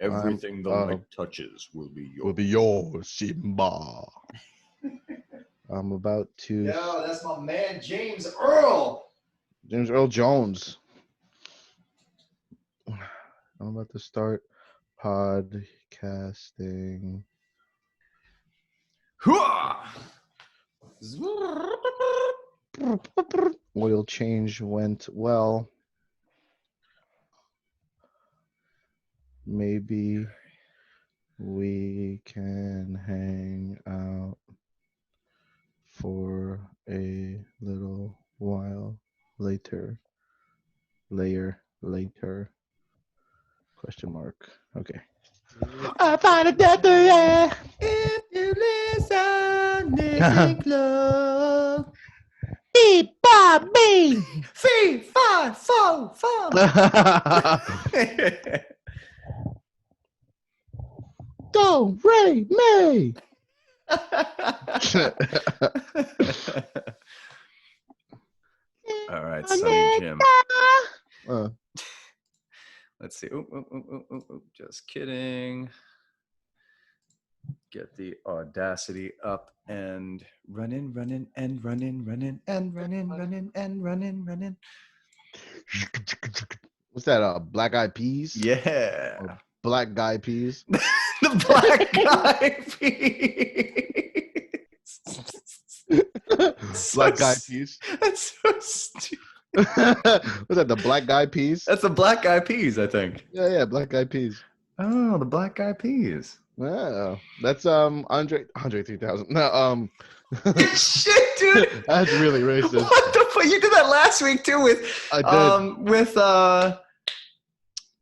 Everything the light touches will be yours. Will be yours, Simba. I'm about to. Yo, that's my man, James Earl. James Earl Jones. I'm about to start podcasting. Oil change went well. Maybe we can hang out for a little while later. Later. Question mark. Okay. I find a death yeah. If you listen close. Beep, bop, beep. 3, 5, 4, 4. Don't rape me. All right, Sonny Jim. Let's see. Just kidding. Get the Audacity up and running. What's that? Black Eyed Peas? Yeah. Or Black Guy Peas? The Black Guy Peas. Black Guy Peas. That's so stupid. What's that? The Black Guy Peas? That's the Black Guy Peas, I think. Yeah, Black Guy Peas. Oh, the Black Guy Peas. Wow, that's Andre 3000. No, shit, dude. That's really racist. What the fuck? You did that last week too with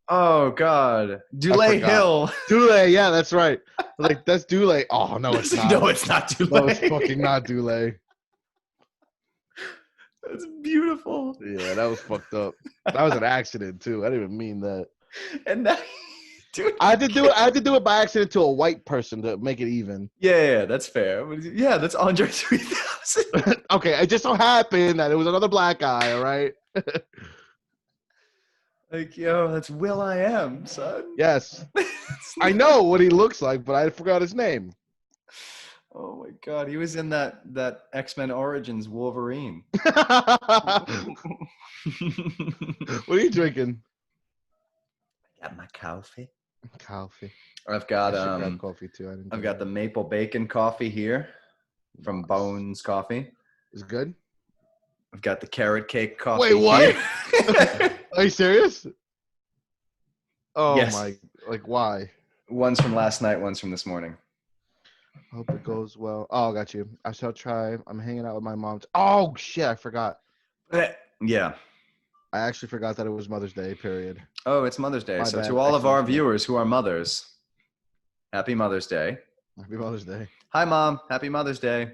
oh god, Dule Hill. Dule, yeah, that's right. Like that's Dule. Oh no, it's not. No, it's not Dule. No, it's fucking not Dule. That's beautiful. Yeah, that was fucked up. That was an accident too. I didn't even mean that. And now, dude, I had to do it by accident to a white person to make it even. Yeah, that's fair. Yeah, that's Andre 3000. Okay, it just so happened that it was another black guy. All right. Like, yo, that's Will.i.am, son. Yes, I know what he looks like, but I forgot his name. Oh my god, he was in that X-Men Origins Wolverine. What are you drinking? I got my coffee. Coffee. I've got coffee too. I've got the maple bacon coffee here from Bones Coffee. Is it good? I've got the carrot cake coffee. Wait, what? Here. Are you serious? Oh yes. my! Like why? One's from last night. One's from this morning. Hope it goes well. Oh, got you. I shall try. I'm hanging out with my mom. Oh shit! I forgot. Yeah. I actually forgot that it was Mother's Day. Period. Oh, it's Mother's Day. So bad. to all of our viewers who are mothers, happy Mother's Day. Happy Mother's Day. Hi, Mom. Happy Mother's Day.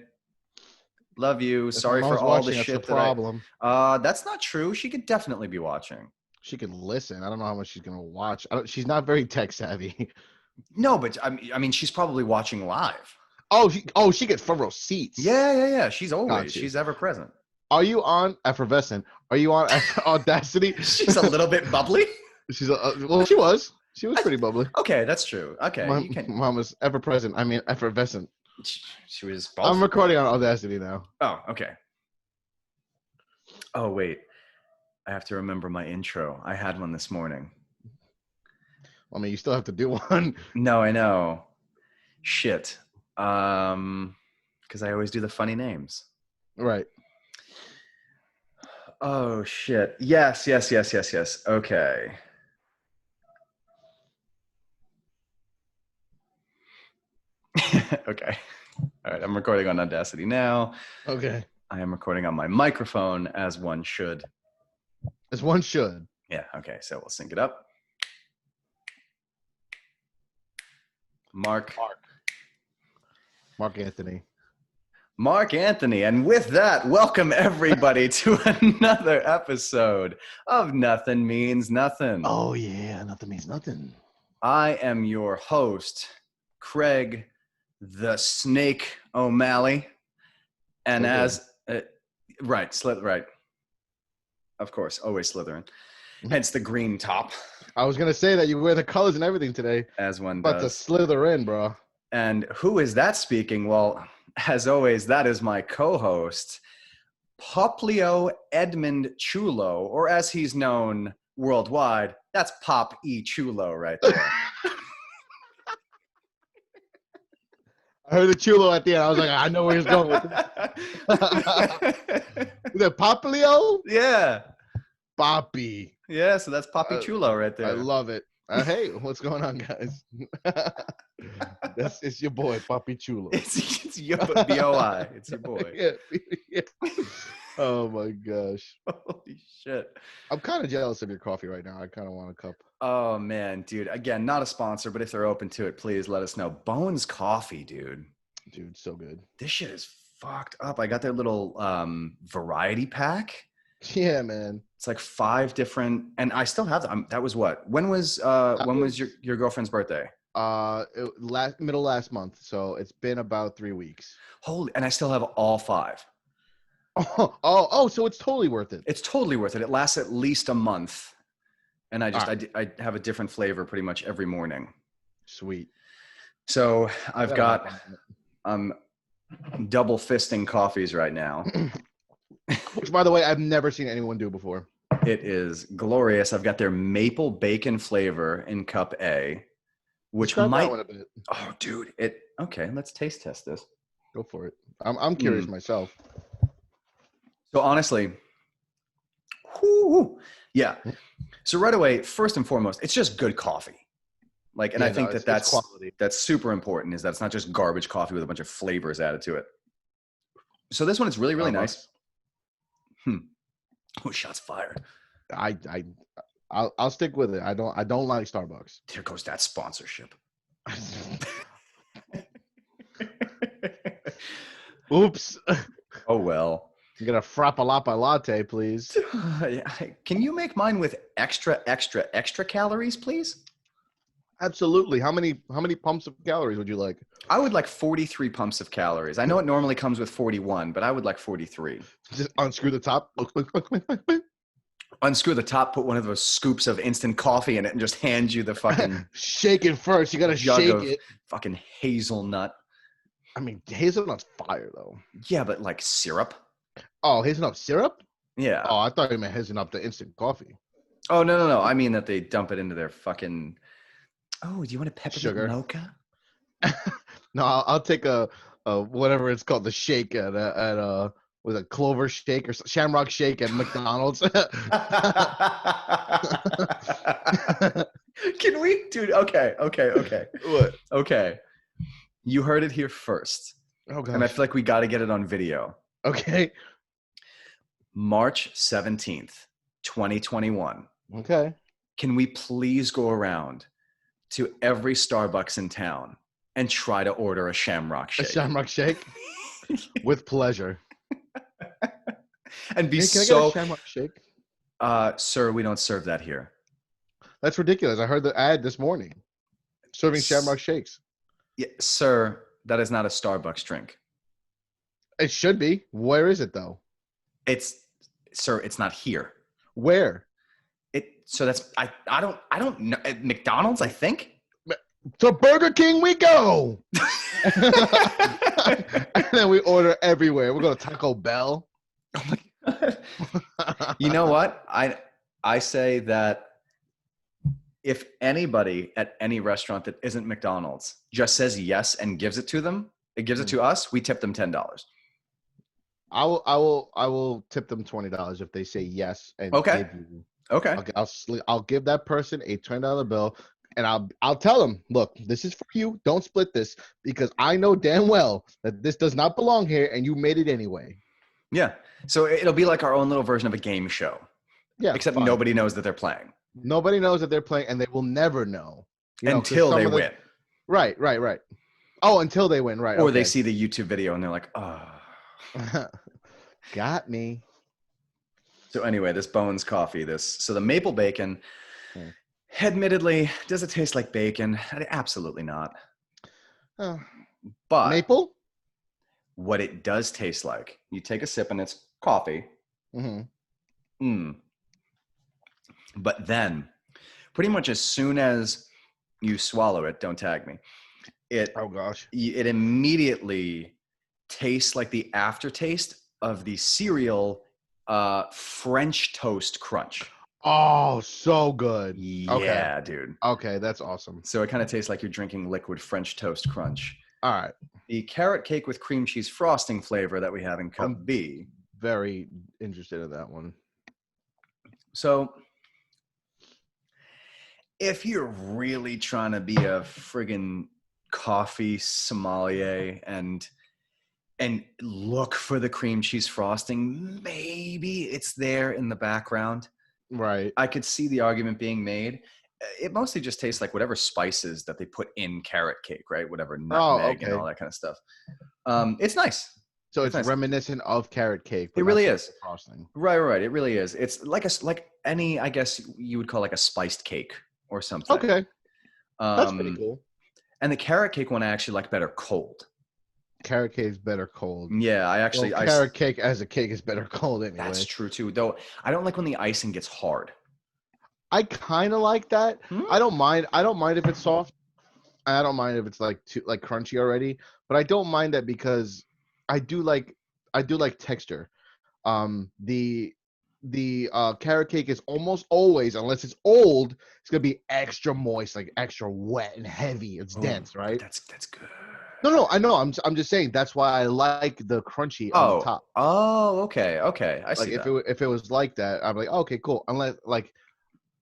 Love you. Sorry for all the shit. That's not true. She could definitely be watching. She could listen. I don't know how much she's gonna watch. She's not very tech savvy. No, but I mean, she's probably watching live. She gets front row seats. Yeah. She's ever present. Are you on Effervescent? Are you on Audacity? She's a little bit bubbly. She was. She was pretty bubbly. Okay, that's true. Okay, Mom was ever present. I mean, effervescent. She was both. I'm recording on Audacity now. Oh, okay. Oh, wait. I have to remember my intro. I had one this morning. I mean, you still have to do one. No, I know. Shit. Because I always do the funny names. Right. Oh, shit. Yes. Okay. Okay. All right. I'm recording on Audacity now. Okay. I am recording on my microphone as one should. As one should. Yeah. Okay. So we'll sync it up. Mark Anthony. Mark Anthony. And with that, welcome everybody to another episode of Nothing Means Nothing. Oh, yeah. Nothing means nothing. I am your host, Craig the Snake O'Malley. And right. Of course, always Slytherin. Hence the green top, I was gonna say that you wear the colors and everything today. as one About to does. slither in, bro. And who is that speaking? Well, as always, that is my co-host, Poplio Edmund Chulo, or as he's known worldwide, that's Pop E. Chulo right there. I heard the chulo at the end. I was like, I know where he's going with this. Is it Papalio? Yeah. Poppy. Yeah, so that's Poppy Chulo right there. I love it. Hey, what's going on, guys? It's your boy, Poppy Chulo. It's your BOI. It's your boy. Yeah. Oh my gosh. Holy shit. I'm kind of jealous of your coffee right now. I kind of want a cup. Oh man, dude. Again, not a sponsor, but if they're open to it, please let us know. Bones Coffee, dude. Dude, so good. This shit is fucked up. I got their little variety pack. Yeah, man. It's like 5 different, and I still have them. That was what? When was your girlfriend's birthday? Middle last month. So it's been about 3 weeks. Holy, and I still have all 5. Oh, so it's totally worth it. It's totally worth it. It lasts at least a month. And I have a different flavor pretty much every morning. Sweet. So I've got double fisting coffees right now. Which, by the way, I've never seen anyone do before. It is glorious. I've got their maple bacon flavor in cup A, which Describe might. that one a bit. Oh, dude! Okay. Let's taste test this. Go for it. I'm curious myself. So honestly, yeah. So right away, first and foremost, it's just good coffee. Like, and I think that's quality. That's super important. Is that it's not just garbage coffee with a bunch of flavors added to it. So this one is really, really nice. Oh, shots fired. I'll stick with it. I don't like Starbucks. Here goes that sponsorship. Oops. Oh well. You get a frappalapa latte, please. Can you make mine with extra calories, please? Absolutely. How many pumps of calories would you like? I would like 43 pumps of calories. I know it normally comes with 41, but I would like 43. Just unscrew the top. Unscrew the top, put one of those scoops of instant coffee in it, and just hand you the fucking shake it first. You gotta shake it. Fucking hazelnut. I mean, hazelnut's fire though. Yeah, but like syrup. Oh, hazelnut syrup? Yeah. Oh, I thought you meant hazelnut the instant coffee. Oh no! I mean that they dump it into their fucking. Oh, do you want a peppermint mocha? No, I'll take a whatever it's called, the shake at with a clover shake or shamrock shake at McDonald's. Can we, dude? Okay. What? Okay. You heard it here first. Oh god. And I feel like we got to get it on video. Okay. March 17th, 2021. Okay. Can we please go around to every Starbucks in town and try to order a shamrock shake? A shamrock shake? With pleasure. And be can I get a shamrock shake? Sir, we don't serve that here. That's ridiculous. I heard the ad this morning. Serving shamrock shakes. Yeah, sir, that is not a Starbucks drink. It should be. Where is it though? Sir, it's not here. Where? So that's I don't know. At McDonald's, I think. To Burger King we go. And then we order everywhere. We go to Taco Bell. Oh my God. You know what? I say that if anybody at any restaurant that isn't McDonald's just says yes and gives it to them, it gives it to us, we tip them $10. I will tip them $20 if they say yes and okay. Give you. Okay. I'll give that person a $20 bill, and I'll tell them, look, this is for you. Don't split this, because I know damn well that this does not belong here, and you made it anyway. Yeah. So it'll be like our own little version of a game show. Yeah. Except nobody knows that they're playing. Nobody knows that they're playing, and they will never know. Until they win. Right. Oh, until they win, right. Or they see the YouTube video and they're like, oh. Got me. So anyway, this Bones coffee, so the maple bacon, admittedly, does it taste like bacon? Absolutely not. But maple? What it does taste like, you take a sip and it's coffee. But then, pretty much as soon as you swallow it, don't tag me, it Oh gosh. it immediately tastes like the aftertaste of the cereal French toast crunch. Oh, so good. Okay. Yeah, dude. Okay, that's awesome. So it kind of tastes like you're drinking liquid French toast crunch. All right. The carrot cake with cream cheese frosting flavor that we have in cup I'm B. very interested in that one. So if you're really trying to be a friggin' coffee sommelier and look for the cream cheese frosting, maybe it's there in the background. Right. I could see the argument being made. It mostly just tastes like whatever spices that they put in carrot cake, right? Whatever Oh, nutmeg and okay. all that kind of stuff. It's nice. So It's it's nice. reminiscent of carrot cake. But It really not is. frosting. Right. It really is. It's like any, I guess you would call like a spiced cake or something. Okay, that's pretty cool. And the carrot cake one I actually like better cold. Carrot cake is better cold. Yeah, Carrot cake as a cake is better cold anyway. That's true too. Though I don't like when the icing gets hard. I kind of like that. I don't mind if it's soft. I don't mind if it's like too like crunchy already. But I don't mind that because I do like texture. The carrot cake is almost always, unless it's old, it's gonna be extra moist, like extra wet and heavy. It's dense, right? That's good. No, I know. I'm just saying that's why I like the crunchy on the top. Oh, okay. I see Like that. if it was like that, I'm like, okay, cool. Unless like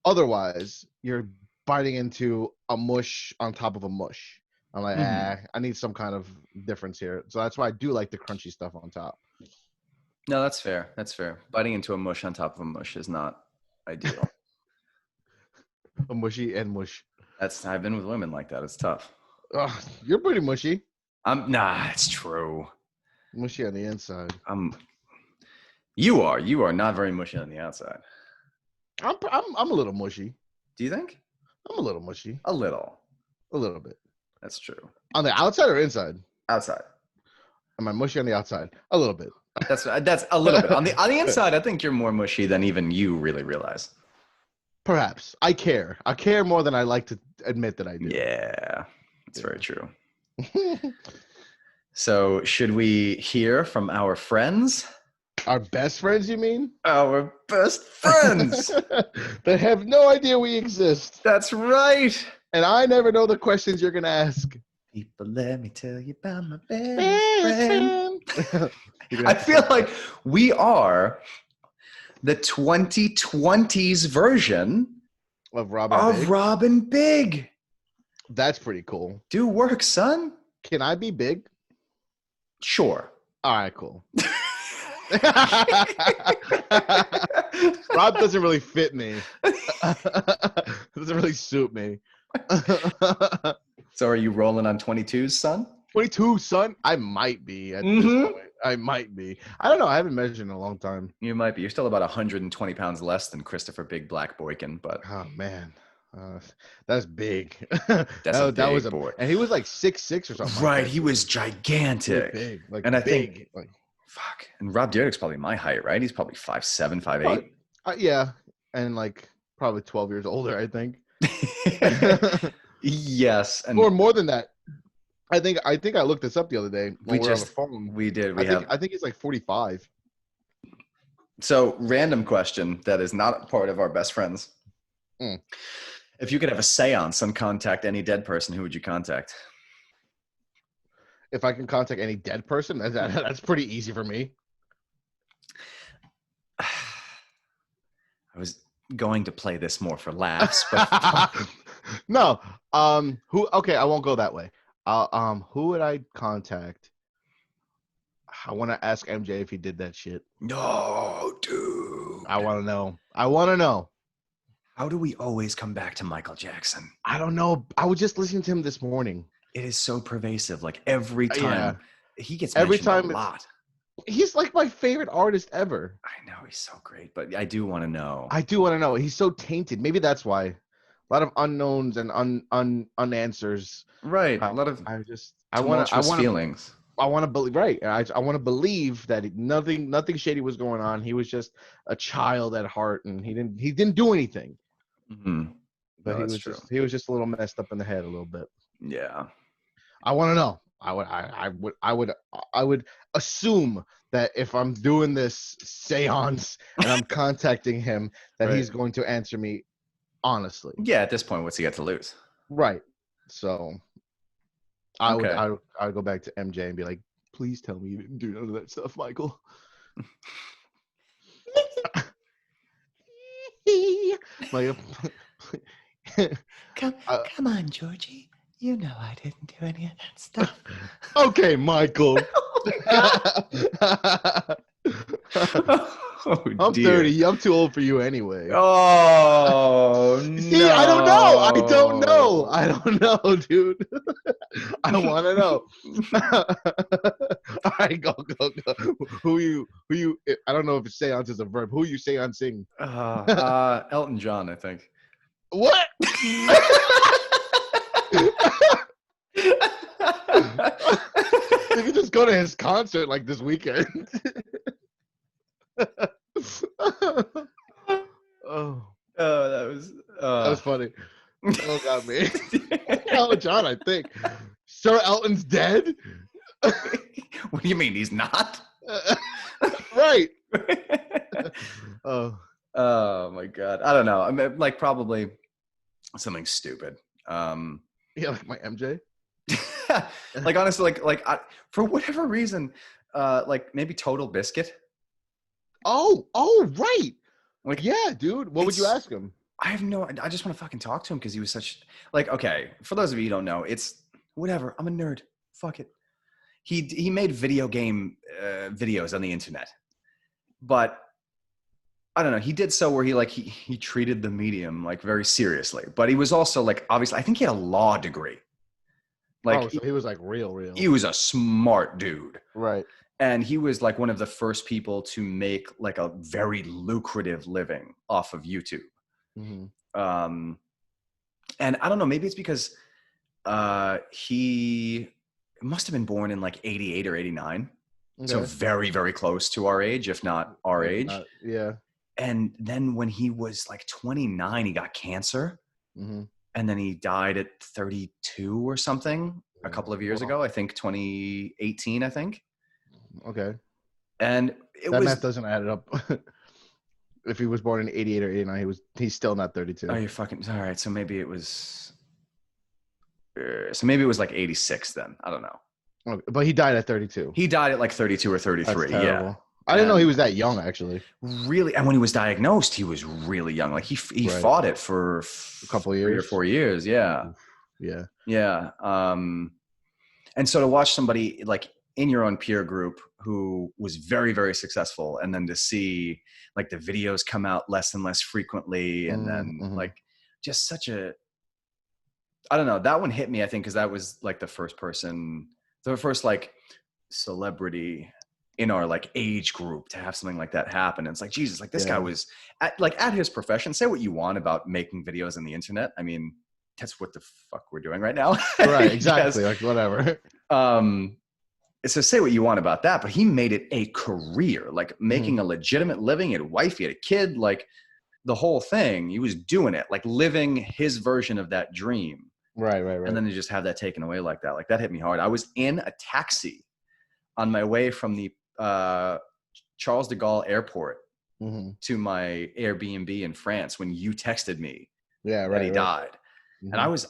otherwise, you're biting into a mush on top of a mush. I'm like, I need some kind of difference here. So that's why I do like the crunchy stuff on top. No, that's fair. That's fair. Biting into a mush on top of a mush is not ideal. A mushy and mush. I've been with women like that. It's tough. You're pretty mushy. It's true. Mushy on the inside. You are not very mushy on the outside. I'm a little mushy. Do you think? I'm a little mushy. A little bit. That's true. On the outside or inside? Outside. Am I mushy on the outside? A little bit. That's a little bit. On the inside, I think you're more mushy than even you really realize. Perhaps. I care. I care more than I like to admit that I do. Yeah, that's very true. So should we hear from our friends? Our best friends, you mean? Our best friends. They have no idea we exist. That's right. And I never know the questions you're going to ask. People, let me tell you about my best friend. I feel like we are the 2020s version of Robin Big. That's pretty cool. Do work, son. Can I be big? Sure. All right, cool. Rob doesn't really fit me. Doesn't really suit me. So are you rolling on 22s, son? 22, son? I might be at this point. I might be. I don't know. I haven't measured in a long time. You might be. You're still about 120 pounds less than Christopher Big Black Boykin, but oh man, that's big. That's a big boy. And he was like 6'6" or something. Right, like that. he was gigantic. Big, like, and I big, think, like, fuck. And Rob Dyrdek's probably my height, right? He's probably 5'7", 5'8". Yeah, and like probably 12 years older, I think. Yes, and or more than that. I think I looked this up the other day. We were on the phone. We did. I think he's like 45. So, random question that is not part of our best friends. If you could have a seance and contact any dead person, who would you contact? If I can contact any dead person, that's pretty easy for me. I was going to play this more for laughs, but no. Who? Okay, I won't go that way. Who would I contact? I want to ask MJ if he did that shit. No, dude. I want to know. How do we always come back to Michael Jackson? I don't know. I was just listening to him this morning. It is so pervasive. Like every time he gets every mentioned time a lot. He's like my favorite artist ever. I know he's so great, but I do want to know. He's so tainted. Maybe that's why. A lot of unknowns and unanswers. Right. A lot of feelings. I want to believe. Right. I want to believe that nothing shady was going on. He was just a child at heart, and he didn't do anything. Mm-hmm. But No, that's true. he was just a little messed up in the head a little bit. Yeah. I want to know. I would assume that if I'm doing this seance and I'm contacting him, that Right. he's going to answer me honestly. Yeah. At this point, what's he got to lose? Right. So Okay. I would go back to MJ and be like, please tell me you didn't do none of that stuff, Michael. Like, Come on, Georgie. You know I didn't do any of that stuff. okay, Michael. Oh, I'm dear. 30. I'm too old for you anyway. Oh, See, no. I don't know. I don't know, dude. I want to know. All right, go. Who you? I don't know if seance is a verb. Who you seancing? Elton John, I think. What? You can just go to his concert like this weekend. Oh, that was funny. Oh, got me. Elton John, I think. Sir Elton's dead? What do you mean he's not? Right. Oh. Oh my god. I don't know. I mean, like probably something stupid. Yeah, like my MJ. Like honestly, for whatever reason, like maybe Total Biscuit. Oh, right. Like, yeah, dude. What would you ask him? I just want to fucking talk to him because he was such like, okay, for those of you who don't know, it's whatever. I'm a nerd. Fuck it. He made video game videos on the internet, but I don't know. He did so where he treated the medium like very seriously, but he was also like, obviously, I think he had a law degree. Like, so he was like real. He was a smart dude. Right. And he was like one of the first people to make like a very lucrative living off of YouTube. Mm-hmm. And I don't know, maybe it's because he must have been born in like 88 or 89. Okay. So very, very close to our age, if not our age. Yeah. And then when he was like 29, he got cancer. Mm-hmm. And then he died at 32 or something a couple of years ago. I think 2018, I think. Okay. And that math doesn't add it up. If he was born in 88 or 89, he's still not 32. Oh, you're fucking all right. So maybe it was like 86 then. I don't know. Okay. But he died at 32. He died at like 32 or 33. Yeah. I didn't know he was that young, actually. Really, and when he was diagnosed, he was really young. Like he fought it for a couple of years, 3 or 4 years. Yeah. Yeah. Yeah. And so to watch somebody like in your own peer group who was very, very successful, and then to see like the videos come out less and less frequently, and then like just such a, I don't know, that one hit me, I think, because that was like the first like celebrity in our like age group to have something like that happen. And it's like, Jesus, like this guy was at his profession. Say what you want about making videos on the internet. I mean, that's what the fuck we're doing right now. Right. Exactly. Like whatever. So say what you want about that, but he made it a career, like making a legitimate living. He had a wife, he had a kid, like the whole thing. He was doing it, like living his version of that dream. Right. And then to just have that taken away like that, like that hit me hard. I was in a taxi on my way from the Charles de Gaulle airport to my Airbnb in France when you texted me that he died. And I was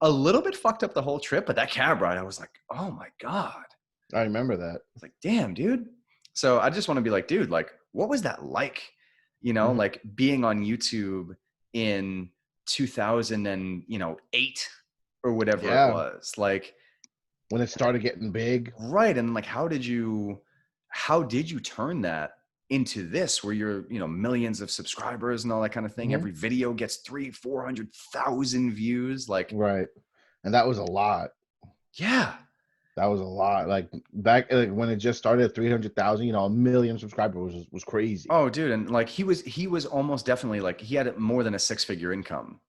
a little bit fucked up the whole trip, but that cab ride, I was like, oh my God. I remember that. I was like, damn, dude. So I just want to be like, dude, like, what was that like? You know, like being on YouTube in 2008 or whatever it was. Like when it started getting big. Right. And like, how did you turn that into this where you're, millions of subscribers and all that kind of thing? Every video gets 300,000-400,000 views. Like, right. And that was a lot. Yeah. That was a lot. Like back when it just started at 300,000, a million subscribers was crazy. Oh, dude. And like, he was almost definitely like, he had more than a 6-figure income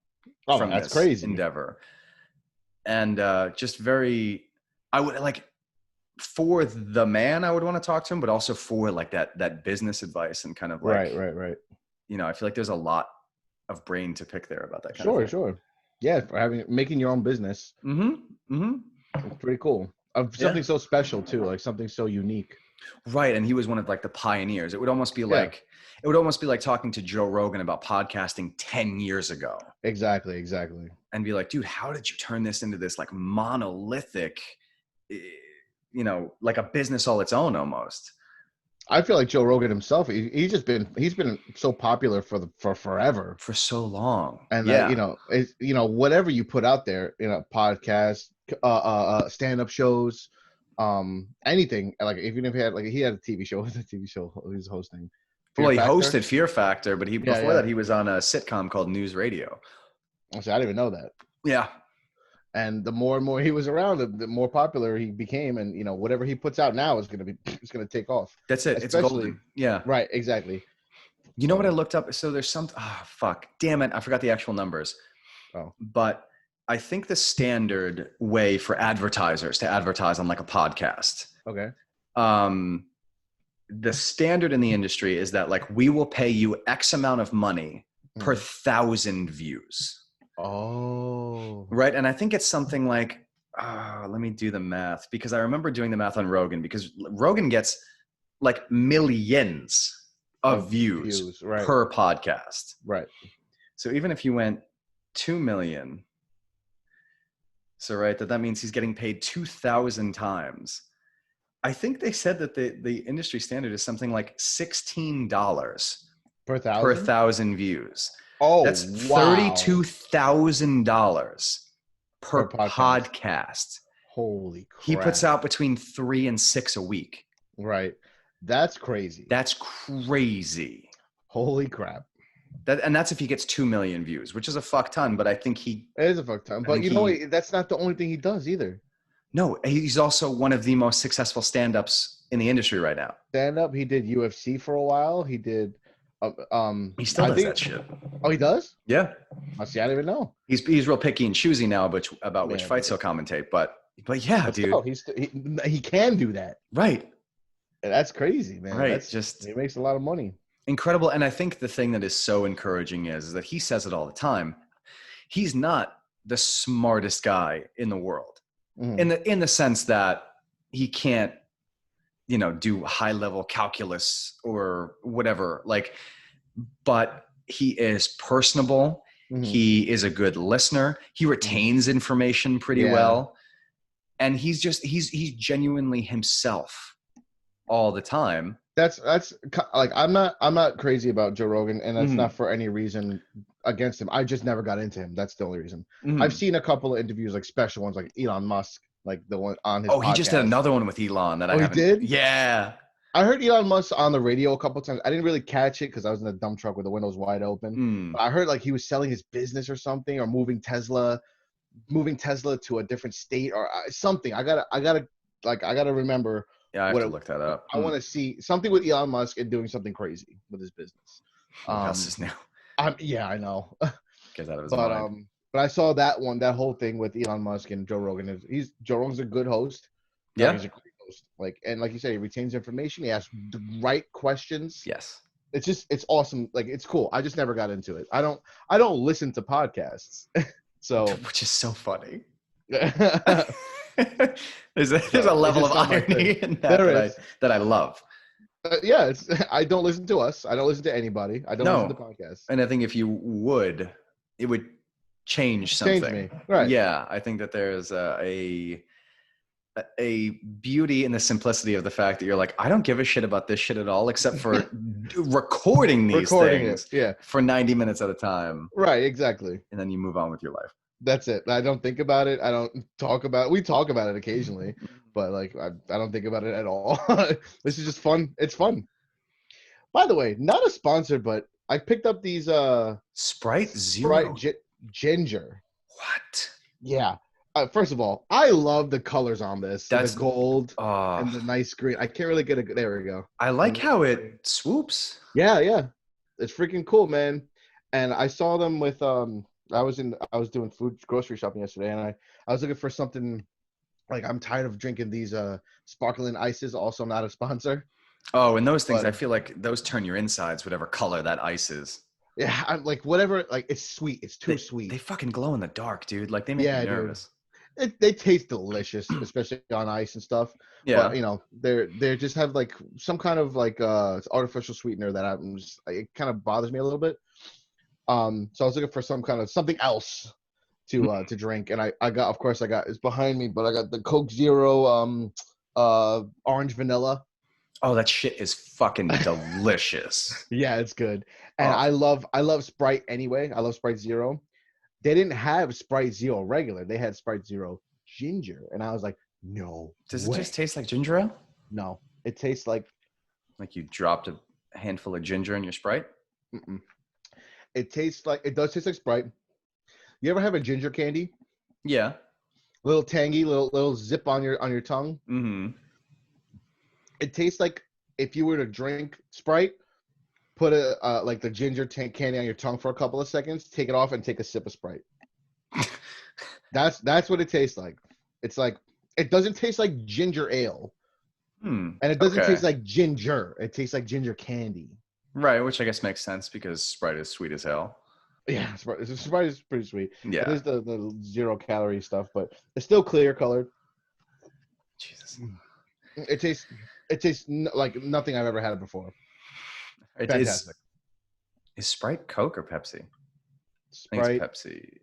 from that's this crazy endeavor. And just very, I would like, for the man, I would want to talk to him, but also for like that business advice and kind of like, right. I feel like there's a lot of brain to pick there about that kind of Sure, thing. sure. Yeah, for making your own business. It's pretty cool. Of Yeah. something so special too, like something so unique. Right. And he was one of like the pioneers. It would almost be like talking to Joe Rogan about podcasting 10 years ago. Exactly. And be like, dude, how did you turn this into this like monolithic, like a business all its own almost? I feel like Joe Rogan himself, he's been so popular for forever. For so long. And Yeah. whatever you put out there, podcasts, stand-up shows, anything, like even if he had a TV show, what was the TV show he was hosting? Well, Fear he Factor. hosted Fear Factor, but before Yeah. that he was on a sitcom called News Radio. So I didn't even know that. Yeah. And the more and more he was around, the more popular he became, and whatever he puts out now is gonna take off. That's it. It's golden. Yeah. Right. Exactly. You know what I looked up? So there's fuck. Damn it. I forgot the actual numbers. Oh. But I think the standard way for advertisers to advertise on like a podcast. Okay. The standard in the industry is that like we will pay you X amount of money per 1,000 views. Oh. Right. And I think it's something like, let me do the math, because I remember doing the math on Rogan, because Rogan gets like millions of views right. per podcast. Right. So even if you went 2 million, so right, that means he's getting paid 2,000 times. I think they said that the industry standard is something like $16 per 1,000 views. Oh, that's wow. $32,000 per podcast. Holy crap. He puts out between 3 and 6 a week. Right. That's crazy. That's crazy. Holy crap. And that's if he gets 2 million views, which is a fuck ton, but I think it is a fuck ton. But that's not the only thing he does either. No, he's also one of the most successful stand-ups in the industry right now. Stand-up, he did UFC for a while. He did he still does that shit. Oh, he does? Yeah. See, I didn't even know. He's real picky and choosy now about which fights he'll commentate, but yeah, dude. He can do that. Right. That's crazy, man. Right. He makes a lot of money. Incredible. And I think the thing that is so encouraging is that he says it all the time. He's not the smartest guy in the world. Mm-hmm. In the sense that he can't, do high level calculus or whatever, but he is personable. Mm-hmm. He is a good listener. He retains information pretty well. And he's genuinely himself all the time. That's like, I'm not crazy about Joe Rogan, and that's not for any reason against him. I just never got into him. That's the only reason. I've seen a couple of interviews, like special ones, like Elon Musk, like the one on his podcast. He just did another one with Elon that I haven't. He did? Yeah. I heard Elon Musk on the radio a couple of times. I didn't really catch it because I was in a dump truck with the windows wide open. But I heard like he was selling his business or something, or moving Tesla to a different state or something. I gotta remember. Yeah, I have to look that up. I want to see something with Elon Musk and doing something crazy with his business. What else is new? Yeah, I know. Get out of his mind. But I saw that whole thing with Elon Musk and Joe Rogan. Joe Rogan's a good host. Yeah, he's a great host. And like you said, he retains information. He asks the right questions. Yes, it's awesome. Like, it's cool. I just never got into it. I don't listen to podcasts. So, which is so funny. there's a level of irony in that that I love. Yeah, I don't listen to us. I don't listen to anybody. I don't listen to podcasts. And I think if you would, it would change something. Change me. Right. Yeah, I think that there's a beauty in the simplicity of the fact that you're like, I don't give a shit about this shit at all, except for recording these things for 90 minutes at a time. Right, exactly. And then you move on with your life. That's it. I don't think about it. I don't talk about it. We talk about it occasionally, but like I don't think about it at all. This is just fun. It's fun. By the way, not a sponsor, but I picked up these Sprite Zero Ginger. What? Yeah. First of all, I love the colors on this. That's the gold and the nice green. I can't really get a. There we go. I like how it swoops. Yeah. It's freaking cool, man. And I saw them with I was doing grocery shopping yesterday, and I was looking for something. Like, I'm tired of drinking these sparkling ices. Also, not a sponsor. Oh, and those things, I feel like those turn your insides, whatever color that ice is. Yeah, I'm like whatever. Like it's sweet. It's too They sweet. they fucking glow in the dark, dude. Like they make me Yeah, dude. nervous. They taste delicious, especially on ice and stuff. But Yeah. they just have like some kind of like artificial sweetener that it kind of bothers me a little bit. So I was looking for something else to drink, and I got it's behind me, but I got the Coke Zero orange vanilla. Oh, that shit is fucking delicious. Yeah, it's good. And Oh, I love Sprite anyway. I love Sprite Zero. They didn't have Sprite Zero regular. They had Sprite Zero ginger, and I was like, no does it just way. taste like ginger ale? No, it tastes like Like you dropped a handful of ginger in your Sprite? mm-mm. It does taste like Sprite. You ever have a ginger candy? Yeah. Little tangy, little zip on your tongue. Mm-hmm. It tastes like if you were to drink Sprite, put a like the candy on your tongue for a couple of seconds, take it off, and take a sip of Sprite. That's what it tastes like. It's like it doesn't taste like ginger ale, and it doesn't Okay. taste like ginger. It tastes like ginger candy. Right, which I guess makes sense because Sprite is sweet as hell. Yeah, Sprite is pretty sweet. It Yeah. is the 0 calorie stuff, but it's still clear colored. Jesus. It tastes like nothing I've ever had before. It Fantastic. is Sprite Coke or Pepsi? I think it's Sprite, Pepsi.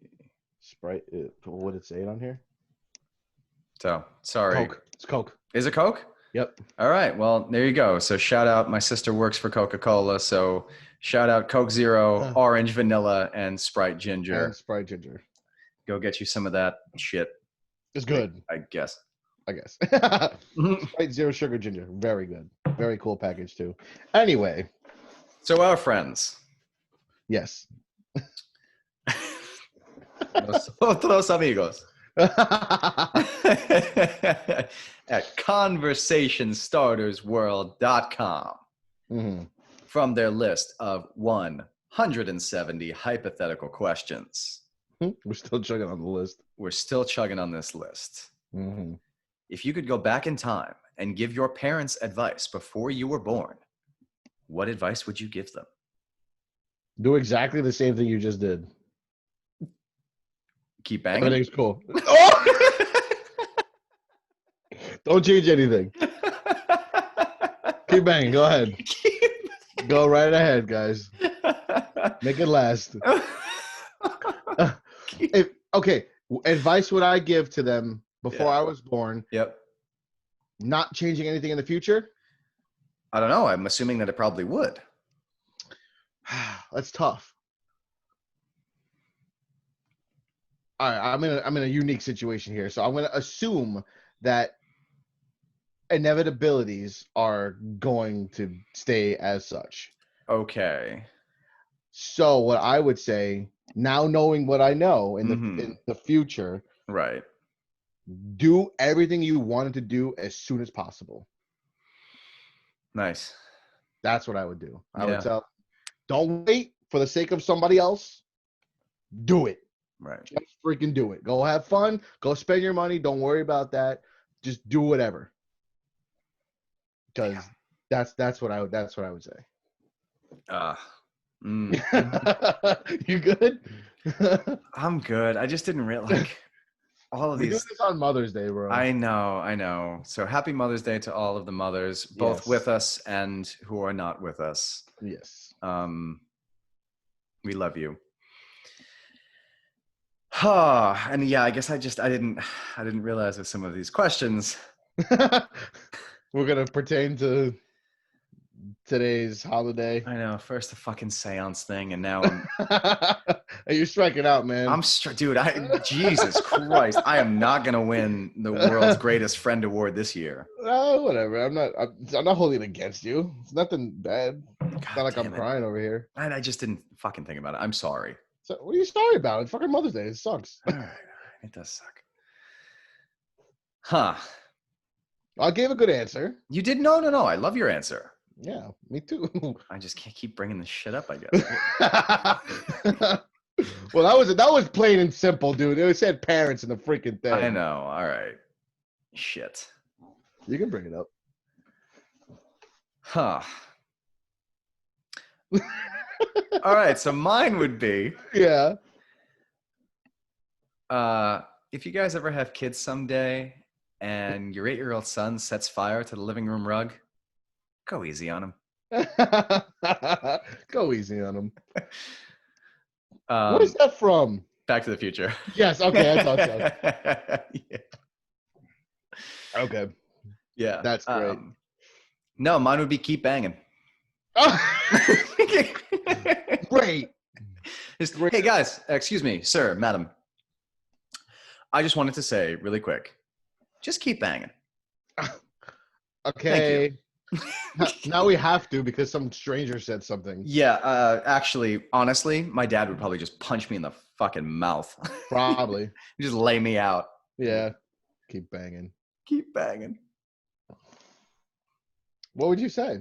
what did it say it on here? So sorry. Coke. It's Coke. Is it Coke? Yep. All right. Well, there you go. So shout out. My sister works for Coca-Cola. So shout out Coke Zero, Orange Vanilla, and Sprite Ginger. And Sprite Ginger. Go get you some of that shit. It's good. I guess. Sprite Zero Sugar Ginger. Very good. Very cool package too. Anyway. So our friends. Yes. Otros amigos. At conversationstartersworld.com Mm-hmm. from their list of 170 hypothetical questions. We're still chugging on the list. We're still chugging on this list. Mm-hmm. If you could go back in time and give your parents advice before you were born, what advice would you give them? Do exactly the same thing you just did. Keep banging? Everything's cool. Oh! Don't change anything. Keep banging. Go ahead. Go right ahead, guys. Make it last. Okay. Advice would I give to them before I was born? Yep. Not changing anything in the future? I don't know. I'm assuming that it probably would. That's tough. All right, I'm in a unique situation here, so I'm going to assume that inevitabilities are going to stay as such. Okay. So what I would say, now knowing what I know in the future, right, do everything you wanted to do as soon as possible. Nice. That's what I would do. I would tell, don't wait for the sake of somebody else. Do it. Right. Just freaking do it. Go have fun. Go spend your money. Don't worry about that. Just do whatever. Because that's what I would say. You good? I'm good. I just didn't realize all of we these. do this on Mother's Day, bro. I know. So happy Mother's Day to all of the mothers, both with us and who are not with us. Yes. We love you. And yeah, I guess I didn't realize with some of these questions. We're gonna pertain to today's holiday. I know. First the fucking seance thing, and now you're striking out, man. Dude. Jesus Christ! I am not gonna win the world's greatest friend award this year. Whatever. I'm not holding it against you. It's nothing bad. It's not like I'm crying over here. I just didn't fucking think about it. I'm sorry. So what are you sorry about? It's fucking Mother's Day. It sucks. All right. It does suck. Huh. I gave a good answer. You did? No. I love your answer. Yeah, me too. I just can't keep bringing this shit up, I guess. Well, that was plain and simple, dude. It said parents in the freaking thing. I know. All right. Shit. You can bring it up. Huh. All right, so mine would be Yeah. if you guys ever have kids someday and your 8-year-old son sets fire to the living room rug, go easy on him. Go easy on him. What is Um, that from? Back to the Future. Yes. Okay, I thought so. Yeah. Okay, Yeah. that's great. No, mine would be keep banging. Great. Just, Great. hey guys, excuse me, sir, madam. I just wanted to say really quick, just keep banging. Okay. Thank you. Now we have to because some stranger said something. Yeah, actually, honestly, my dad would probably just punch me in the fucking mouth. Probably. Just lay me out. Yeah. Keep banging. Keep banging. What would you say?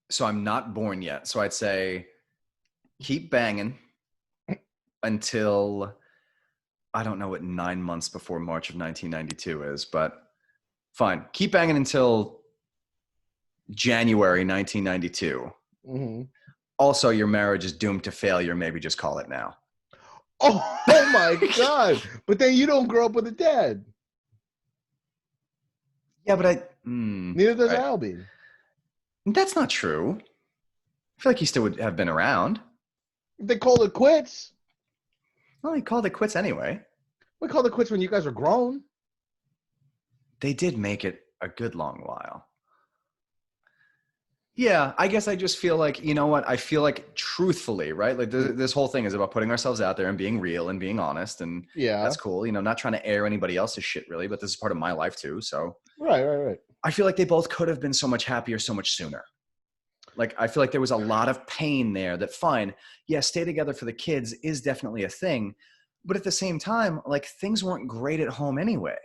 So I'm not born yet. So I'd say keep banging until I don't know what 9 months before March of 1992 is, but fine. Keep banging until January 1992. Mm-hmm. Also, your marriage is doomed to failure. Maybe just call it now. Oh my God. But then you don't grow up with a dad. Yeah, but Neither does right. Albie. That's not true. I feel like he still would have been around. They called it quits. Well, he called it quits anyway. We called it quits when you guys were grown. They did make it a good long while. Yeah, I guess I just feel like, you know what? I feel like truthfully, right? Like this whole thing is about putting ourselves out there and being real and being honest. And Yeah. that's cool. You know, not trying to air anybody else's shit really, but this is part of my life too. So Right. I feel like they both could have been so much happier so much sooner. Like, I feel like there was a lot of pain there that fine. Yeah, stay together for the kids is definitely a thing. But at the same time, like things weren't great at home anyway.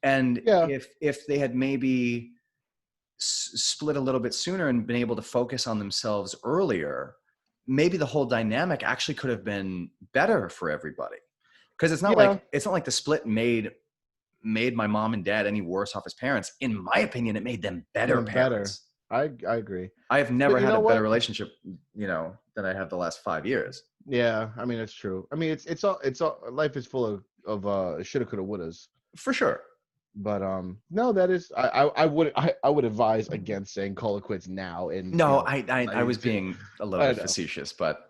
And Yeah. if they had maybe split a little bit sooner and been able to focus on themselves earlier, maybe the whole dynamic actually could have been better for everybody. Because it's not like the split made my mom and dad any worse off as parents. In my opinion, it made them better parents. I agree. I have never had a better what? relationship, than I have the last 5 years. Yeah, I mean it's true. I mean it's all life is full of shoulda, coulda, wouldas. For sure. But no, that is I would advise against saying call it quits now. And no, I was being a little bit facetious, but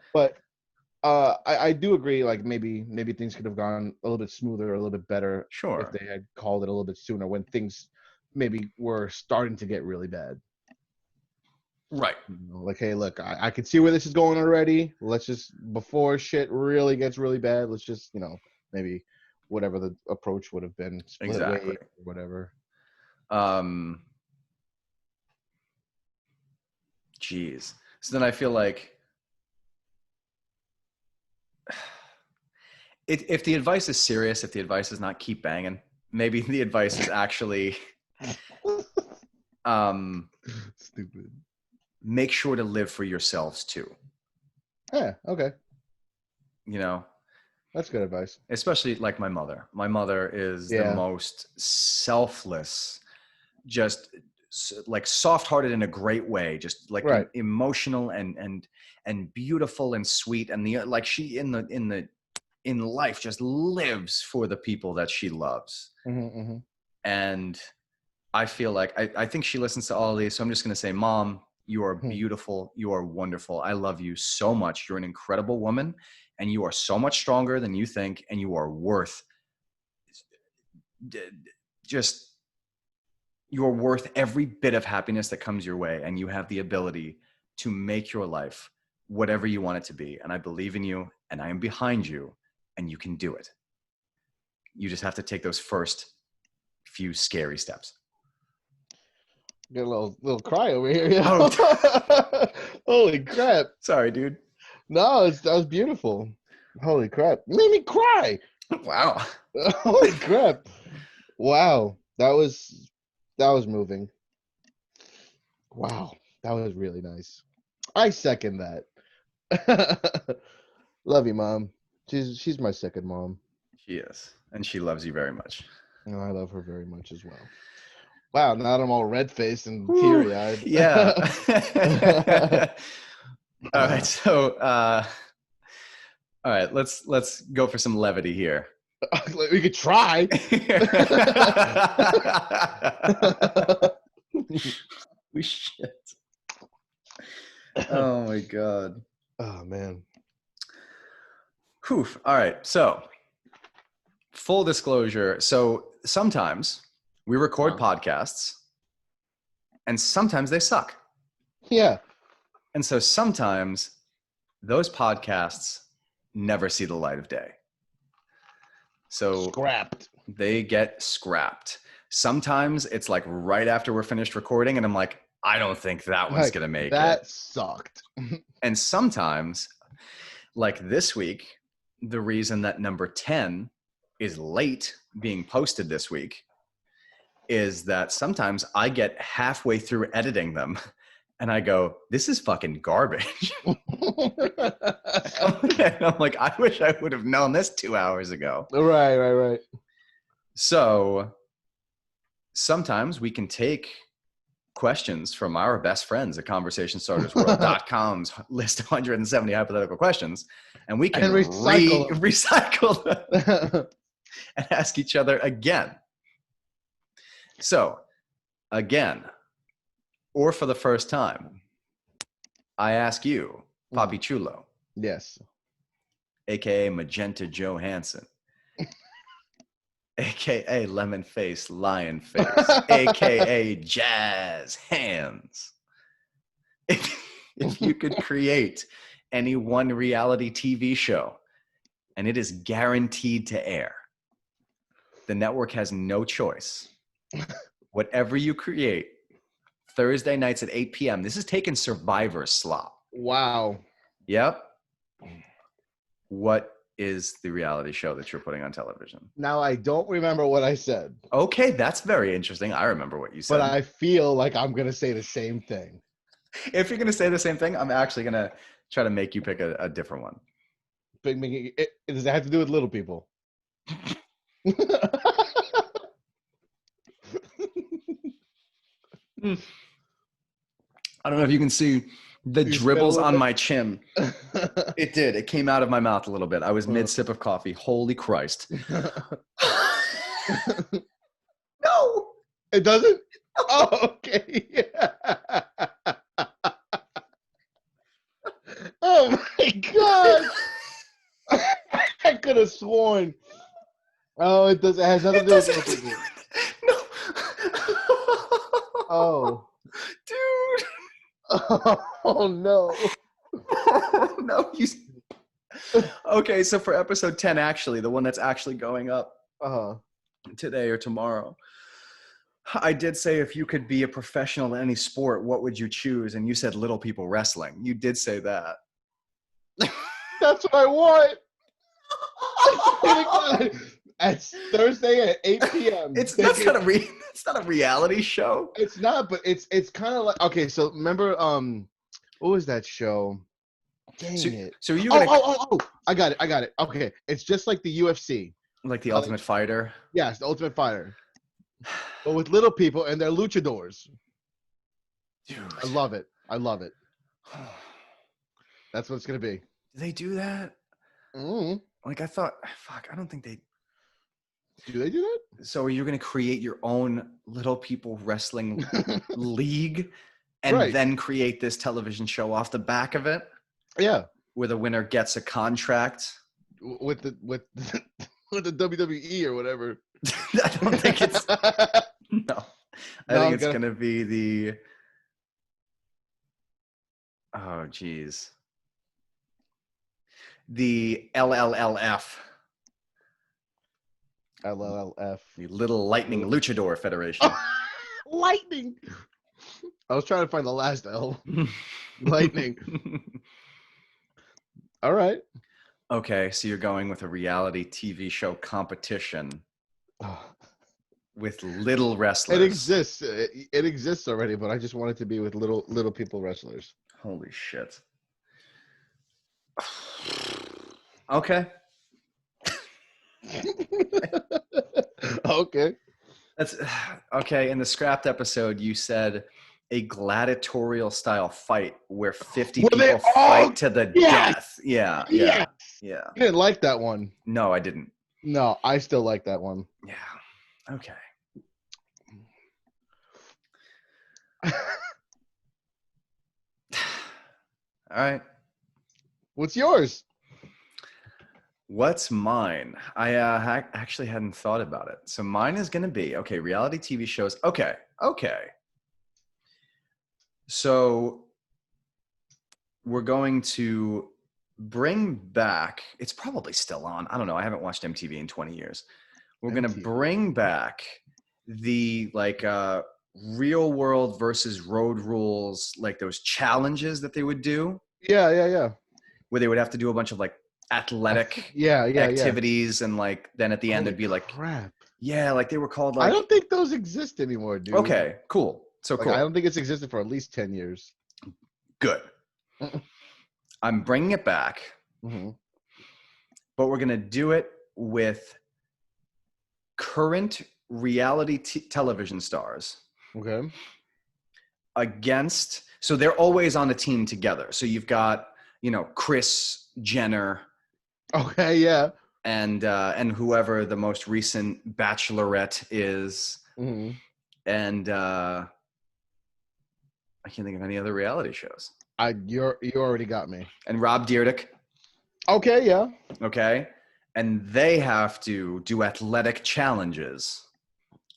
I do agree. Like maybe things could have gone a little bit smoother, a little bit better, sure, if they had called it a little bit sooner when things maybe were starting to get really bad. Right. Like, hey, look, I can see where this is going already. Let's just, before shit really gets really bad, let's just, maybe whatever the approach would have been, split exactly, way, or whatever. Geez. So then I feel like if the advice is serious, if the advice is not keep banging, maybe the advice is actually stupid. Make sure to live for yourselves too. Yeah, okay. That's good advice. Especially like my mother. My mother is the most selfless, just like soft-hearted in a great way, just like emotional and beautiful and sweet, and like she in life just lives for the people that she loves. Mm-hmm. And I feel like I think she listens to all of these, so I'm just going to say, Mom, you are beautiful. You are wonderful. I love you so much. You're an incredible woman, and you are so much stronger than you think, and you are worth you're worth every bit of happiness that comes your way, and you have the ability to make your life whatever you want it to be. And I believe in you, and I am behind you, and you can do it. You just have to take those first few scary steps. Get a little cry over here. Oh. Holy crap. Sorry, dude. No, that was beautiful. Holy crap. You made me cry. Wow. Holy crap. Wow. That was moving. Wow. That was really nice. I second that. Love you, Mom. She's my second mom. She is. And she loves you very much. And I love her very much as well. Wow, now I'm all red faced and Whew, teary eyed. yeah. All right, so all right, let's go for some levity here. We could try. We shit. Oh my god. Oh man. Whew. All right, so full disclosure. So sometimes we record podcasts, and sometimes they suck. Yeah. And so sometimes those podcasts never see the light of day. So Scrapped. they get scrapped. Sometimes it's like right after we're finished recording, and I'm like, I don't think that one's going to make that it. sucked. And sometimes, like this week, the reason that number 10 is late being posted this week is that sometimes I get halfway through editing them and I go, this is fucking garbage. I'm like, I wish I would have known this 2 hours ago. Right. So sometimes we can take questions from our best friends at conversationstartersworld.com's list of 170 hypothetical questions, and we can recycle them and ask each other again. So again, or for the first time, I ask you, Papi Chulo. Yes. AKA Magenta Johansson. AKA Lemon Face Lion Face. AKA Jazz Hands. If you could create any one reality TV show and it is guaranteed to air, the network has no choice. Whatever you create, Thursday nights at 8 p.m. This is taking Survivor slop. Wow. Yep. What is the reality show that you're putting on television? Now, I don't remember what I said. Okay, that's very interesting. I remember what you said. But I feel like I'm going to say the same thing. If you're going to say the same thing, I'm actually going to try to make you pick a different one. Does it have to do with little people? I don't know if you can see the dribbles on my chin. It did. It came out of my mouth a little bit. I was mid-sip of coffee. Holy Christ. No. It doesn't? Oh, okay. Oh, my God. I could have sworn. Oh, it does. It has nothing to do with little people. No. Oh. Dude. Oh, no. Oh, no. Okay, so for episode 10, actually, the one that's actually going up today or tomorrow, I did say if you could be a professional in any sport, what would you choose? And you said little people wrestling. You did say that. That's what I want. It's Thursday at 8 p.m. That's not a reality show. It's not, but it's kind of like, okay, so remember what was that show? Dang it. So you gonna I got it. Okay. It's just like the UFC. Like the Ultimate Fighter? Yes, the Ultimate Fighter. But with little people and they're luchadors. Dude. I love it. That's what it's gonna be. Do they do that? Mm. Like I thought, fuck, I don't think they do. They do that? So are you going to create your own little people wrestling league and then create this television show off the back of it? Yeah. Where the winner gets a contract with the WWE or whatever. I don't think it's no. I think it's going to be the oh geez. The LLLF. LLF. The Little Lightning Luchador Federation. Lightning. I was trying to find the last L. Lightning. All right. Okay, so you're going with a reality TV show competition with little wrestlers. It exists. It exists already, but I just want it to be with little people wrestlers. Holy shit. Okay. Okay. That's okay. In the scrapped episode, you said a gladiatorial style fight where 50 Were they people all? fight to the Yes, death. Yeah, yeah, yes. yeah. I didn't like that one. No, I didn't. No, I still like that one. Yeah. Okay. All right. What's yours? What's mine? I actually hadn't thought about it. So mine is going to be okay. Reality TV shows. Okay. Okay. So we're going to bring back. It's probably still on. I don't know. I haven't watched MTV in 20 years. We're going to MTV. bring back the real world versus road rules, like those challenges that they would do, Yeah. where they would have to do a bunch of like athletic Yeah. activities, and like then at the end Holy it'd be like, crap. yeah, like they were called I like, don't think those exist anymore, dude. okay, cool. So Like, cool. I don't think it's existed for at least 10 years. Good. I'm bringing it back, Mm-hmm. but we're going to do it with current reality television stars Okay. against, so they're always on a team together. So you've got, Kris Jenner Okay, yeah. and whoever the most recent Bachelorette is, Mm-hmm. and I can't think of any other reality shows. You already got me. And Rob Dyrdek, Okay, yeah. okay, and they have to do athletic challenges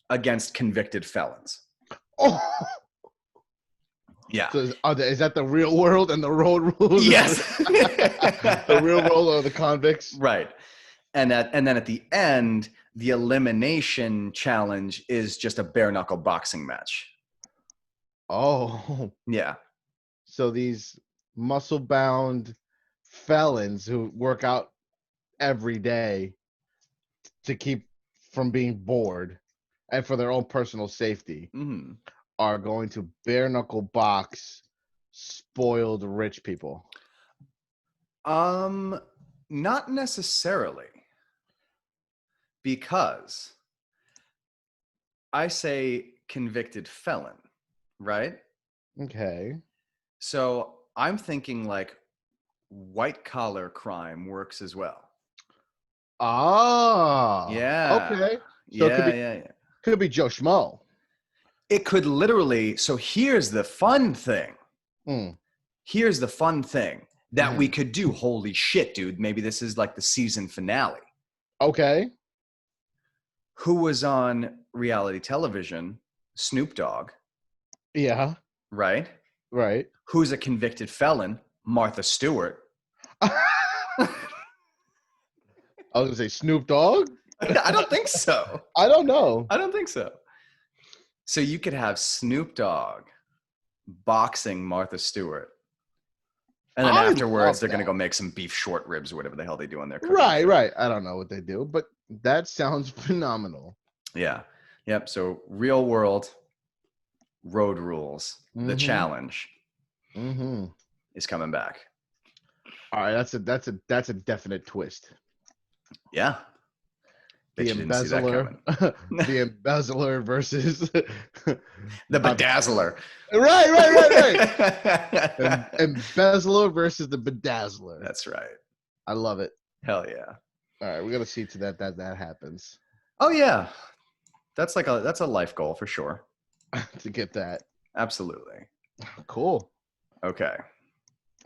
against convicted felons. Oh, Yeah. so is that the real world and the road rules? Yes. The real world are the convicts. Right. And then at the end, the elimination challenge is just a bare knuckle boxing match. Oh, Yeah. so these muscle bound felons who work out every day to keep from being bored and for their own personal safety Mm-hmm. are going to bare knuckle box spoiled rich people. Not necessarily, because I say convicted felon, right? Okay. So I'm thinking like white collar crime works as well. Ah. Yeah. Okay. So it Yeah. could be Joe Schmo. It could literally. So here's the fun thing. Hmm. Here's the fun thing that we Mhm. could do. Holy shit, dude. Maybe this is like the season finale. Okay. Who was on reality television? Snoop Dogg, Yeah. right? Right. Who's a convicted felon? Martha Stewart. I was gonna say Snoop Dogg. I don't think so. I don't know. I don't think so. So you could have Snoop Dogg boxing Martha Stewart. And then I afterwards, love they're going to that. go make some beef short ribs or whatever the hell they do on their cooking Right. show. Right. I don't know what they do, but that sounds phenomenal. Yeah. Yep. So real world road rules. The Mhm. challenge Mm-hmm. is coming back. All right. That's a definite twist. Yeah. Bet The you didn't see that embezzler, coming. the embezzler versus The bedazzler. Right. Embezzler versus the bedazzler. That's right. I love it. Hell yeah. All right, we got to see to that happens Oh yeah. That's a life goal for sure. to get that. Absolutely. Cool. Okay.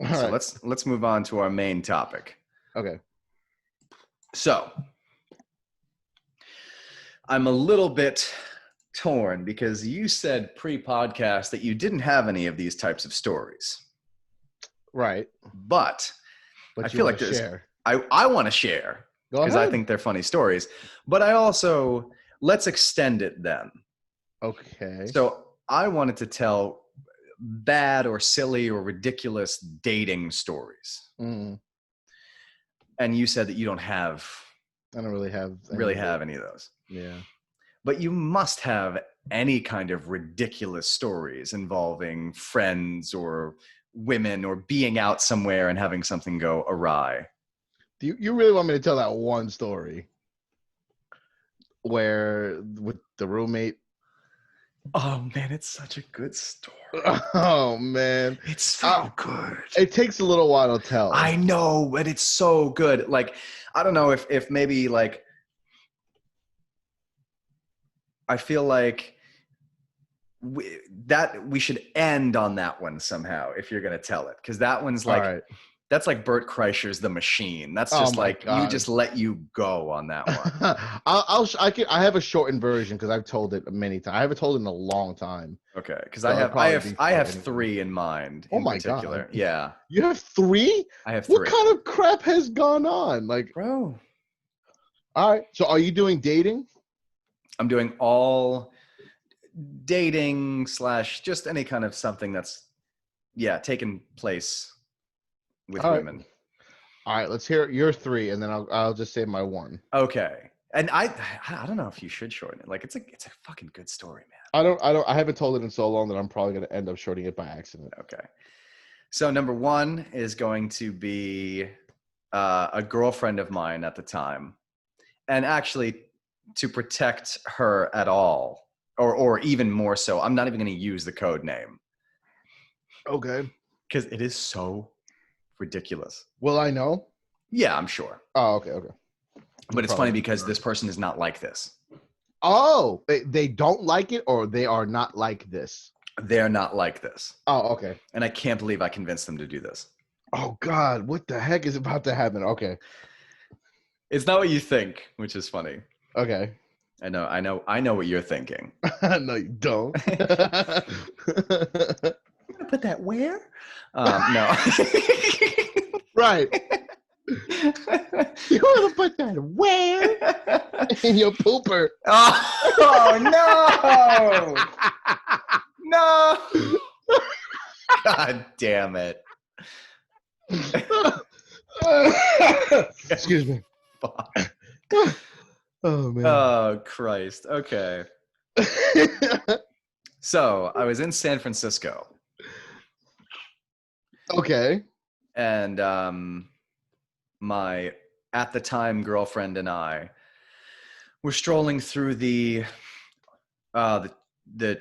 All So right. let's move on to our main topic. Okay. So I'm a little bit torn because you said pre-podcast that you didn't have any of these types of stories. Right. But I you feel wanna like there's share. I want to share Go because ahead. I think they're funny stories. But I also, let's extend it then. Okay. So I wanted to tell bad or silly or ridiculous dating stories. Mm, And you said that you don't have I don't really have any of those. Yeah. But you must have any kind of ridiculous stories involving friends or women or being out somewhere and having something go awry. Do you really want me to tell that one story? where with the roommate. Oh man, it's such a good story. Oh man, It's so good. it takes a little while to tell. I know, but it's so good. Like, I don't know if maybe like I feel like we should end on that one somehow if you're gonna tell it, because that one's All like right. that's like Bert Kreischer's The Machine. That's Oh just my like you God. just let you go on that one. I have a shortened version because I've told it many times. I haven't told it in a long time. Okay, because So it'll probably be I short have anyway. 3 in mind Oh in my particular. God. Yeah, You have 3? I have What 3. kind of crap has gone on? Like, Bro, all right. So are you doing dating? I'm doing all dating / just any kind of something that's taking place with All right. women. All right. Let's hear your 3, and then I'll just say my 1. Okay, and I don't know if you should shorten it. Like it's a fucking good story, man. I haven't told it in so long that I'm probably going to end up shorting it by accident. Okay, so number 1 is going to be a girlfriend of mine at the time, and actually to protect her at all, or even more so, I'm not even going to use the code name. Okay. Because it is so ridiculous. Will I know? Yeah, I'm sure. Oh, okay. Okay. But it's funny because this person is not like this. Oh, they don't like it, or they are not like this. They're not like this. Oh, okay. And I can't believe I convinced them to do this. Oh God, what the heck is about to happen? Okay. It's not what you think, which is funny. Okay. I know what you're thinking. No, you don't. I'm gonna put that where? No. Right. You want to put that where? In your pooper. Oh no! No! God damn it. Excuse me. Fuck. Oh man. Oh Christ. Okay. So I was in San Francisco. Okay. And my at the time girlfriend and I were strolling through the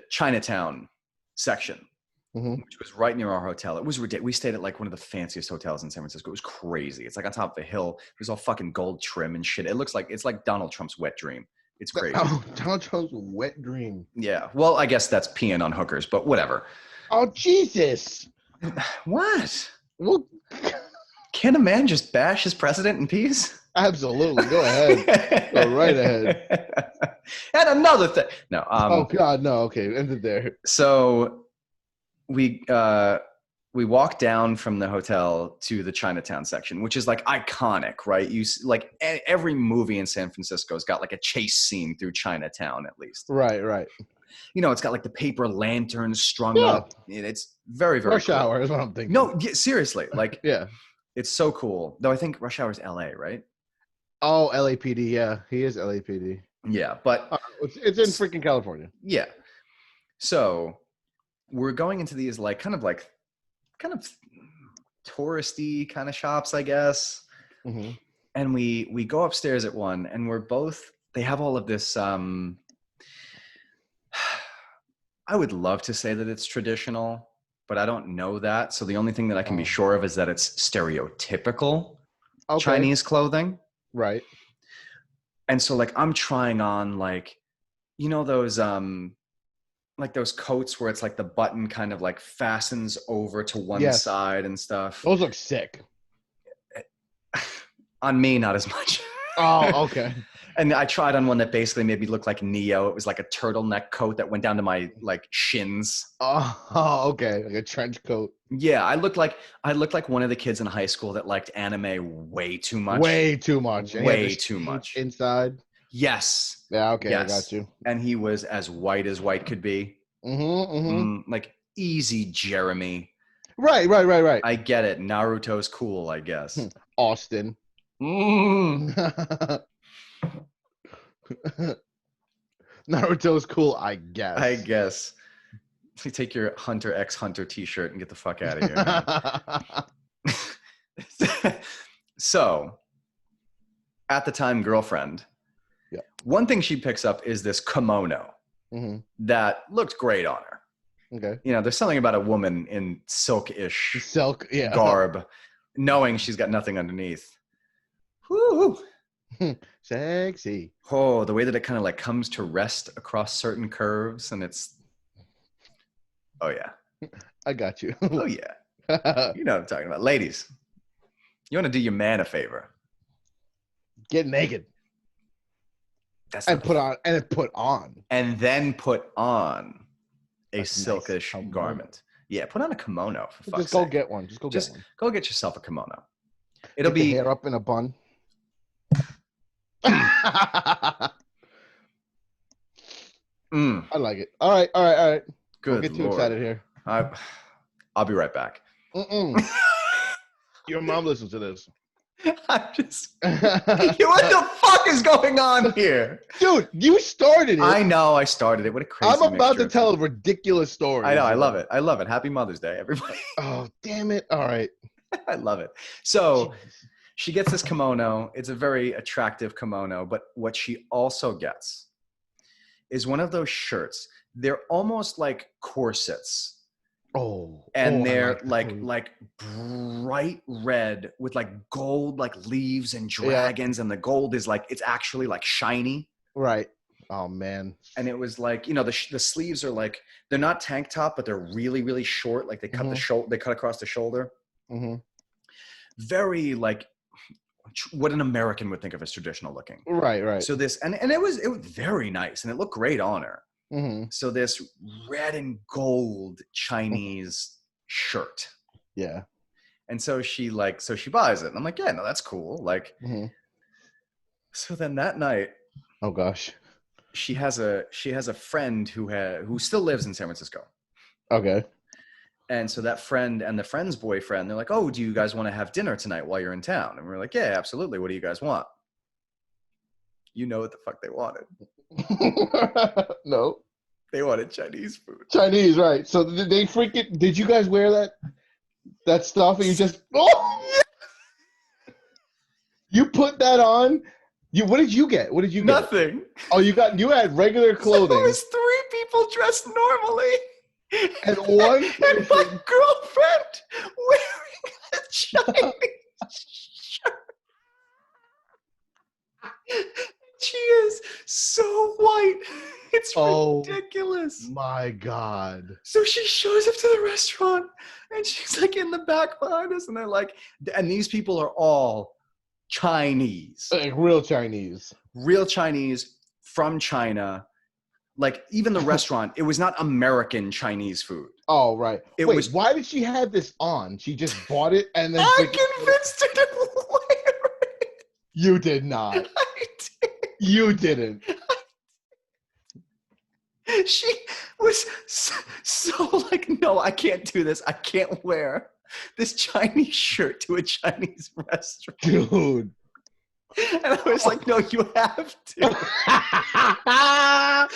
Chinatown section, which was right near our hotel. It was ridiculous. We stayed at like one of the fanciest hotels in San Francisco. It was crazy. It's like on top of a hill. It was all fucking gold trim and shit. It looks like it's like Donald Trump's wet dream. It's crazy. Oh, Donald Trump's wet dream. Yeah. Well, I guess that's peeing on hookers, but whatever. Oh Jesus. What? Well, can a man just bash his president in peace? Absolutely. Go ahead. Go right ahead. And another thing. No. Oh God, no. Okay, end it there. So we walked down from the hotel to the Chinatown section, which is like iconic, right? Like every movie in San Francisco's got like a chase scene through Chinatown, at least. Right. You know, it's got like the paper lanterns strung up. It's very, very Rush cool. Hour is what I'm thinking. No, seriously, like yeah. It's so cool. Though I think Rush Hour is LA, right? Oh, LAPD. Yeah, he is LAPD. Yeah, but it's in freaking California. Yeah. So we're going into these like kind of touristy kind of shops, I guess. Mm-hmm. And we go upstairs at one, and they have all of this. I would love to say that it's traditional, but I don't know that. So the only thing that I can be sure of is that it's stereotypical Chinese clothing. Right. And so like I'm trying on like, you know, those like those coats where it's like the button kind of like fastens over to one side and stuff. Those look sick. On me, not as much. Oh, okay. And I tried on one that basically made me look like Neo. It was like a turtleneck coat that went down to my like shins. Oh, okay. Like a trench coat. Yeah, I looked like one of the kids in high school that liked anime way too much. Way too much. Way too much. Inside. Yes. Yeah, okay, yes. I got you. And he was as white could be. Like easy Jeremy. Right. I get it. Naruto's cool, I guess. Austin. Naruto's cool, I guess. You take your Hunter x Hunter t-shirt and get the fuck out of here. So, at the time girlfriend Yeah. One thing she picks up is this kimono that looked great on her. Okay. You know, there's something about a woman in silk-ish Silk, yeah. garb, knowing she's got nothing underneath. Woo! Sexy. Oh, the way that it kind of like comes to rest across certain curves, and it's. Oh yeah. I got you. Oh yeah. You know what I'm talking about, ladies. You want to do your man a favor? Get naked. That's and put on and then put on a silkish silkish garment. Yeah, put on a kimono for fuck's Just go sake. get one. Just get one. Go get yourself a kimono. It'll Get be the hair up in a bun. I like it. All right. Good Don't get too Lord. excited here. I'll be right back. Your mom listens to this. I'm just. What the fuck is going on here, dude? You started it. I know I started it. What a crazy. I'm about to tell a ridiculous story. I know. I love it. I love it. Happy Mother's Day, everybody. Oh damn it! All right. I love it. So she gets this kimono. It's a very attractive kimono, but what she also gets is one of those shirts. They're almost like corsets. And they're like bright red with like gold like leaves and dragons, and the gold is like it's actually like shiny. Right. Oh man. And it was like, you know, the sleeves are like they're not tank top, but they're really really short. Like they cut they cut across the shoulder. Very like what an American would think of as traditional looking. Right. So this and it was very nice and it looked great on her. So this red and gold Chinese shirt. Yeah. And so she buys it. And I'm like, yeah, no, that's cool. Like, so then that night, oh gosh, she has a friend who still lives in San Francisco. Okay. And so that friend and the friend's boyfriend, they're like, oh, do you guys want to have dinner tonight while you're in town? And we're like, yeah, absolutely. What do you guys want? You know what the fuck they wanted. No. They wanted Chinese food. Chinese, right. So they freaking, did you guys wear that stuff and you just, you put that on? What did you get? Nothing. Oh, you had regular clothing. So it was 3 people dressed normally. And one and my girlfriend wearing a Chinese shirt. She is so white. It's ridiculous. My God. So she shows up to the restaurant and she's like in the back behind us, and they're like, and these people are all Chinese. Like real Chinese. Real Chinese from China. Like even the restaurant, it was not American Chinese food. Oh, right. Wait, why did she have this on? She just bought it and then I convinced her to wear it. You did not. I did. You didn't. She was so like, no, I can't do this. I can't wear this Chinese shirt to a Chinese restaurant. Dude. And I was like, no, you have to. I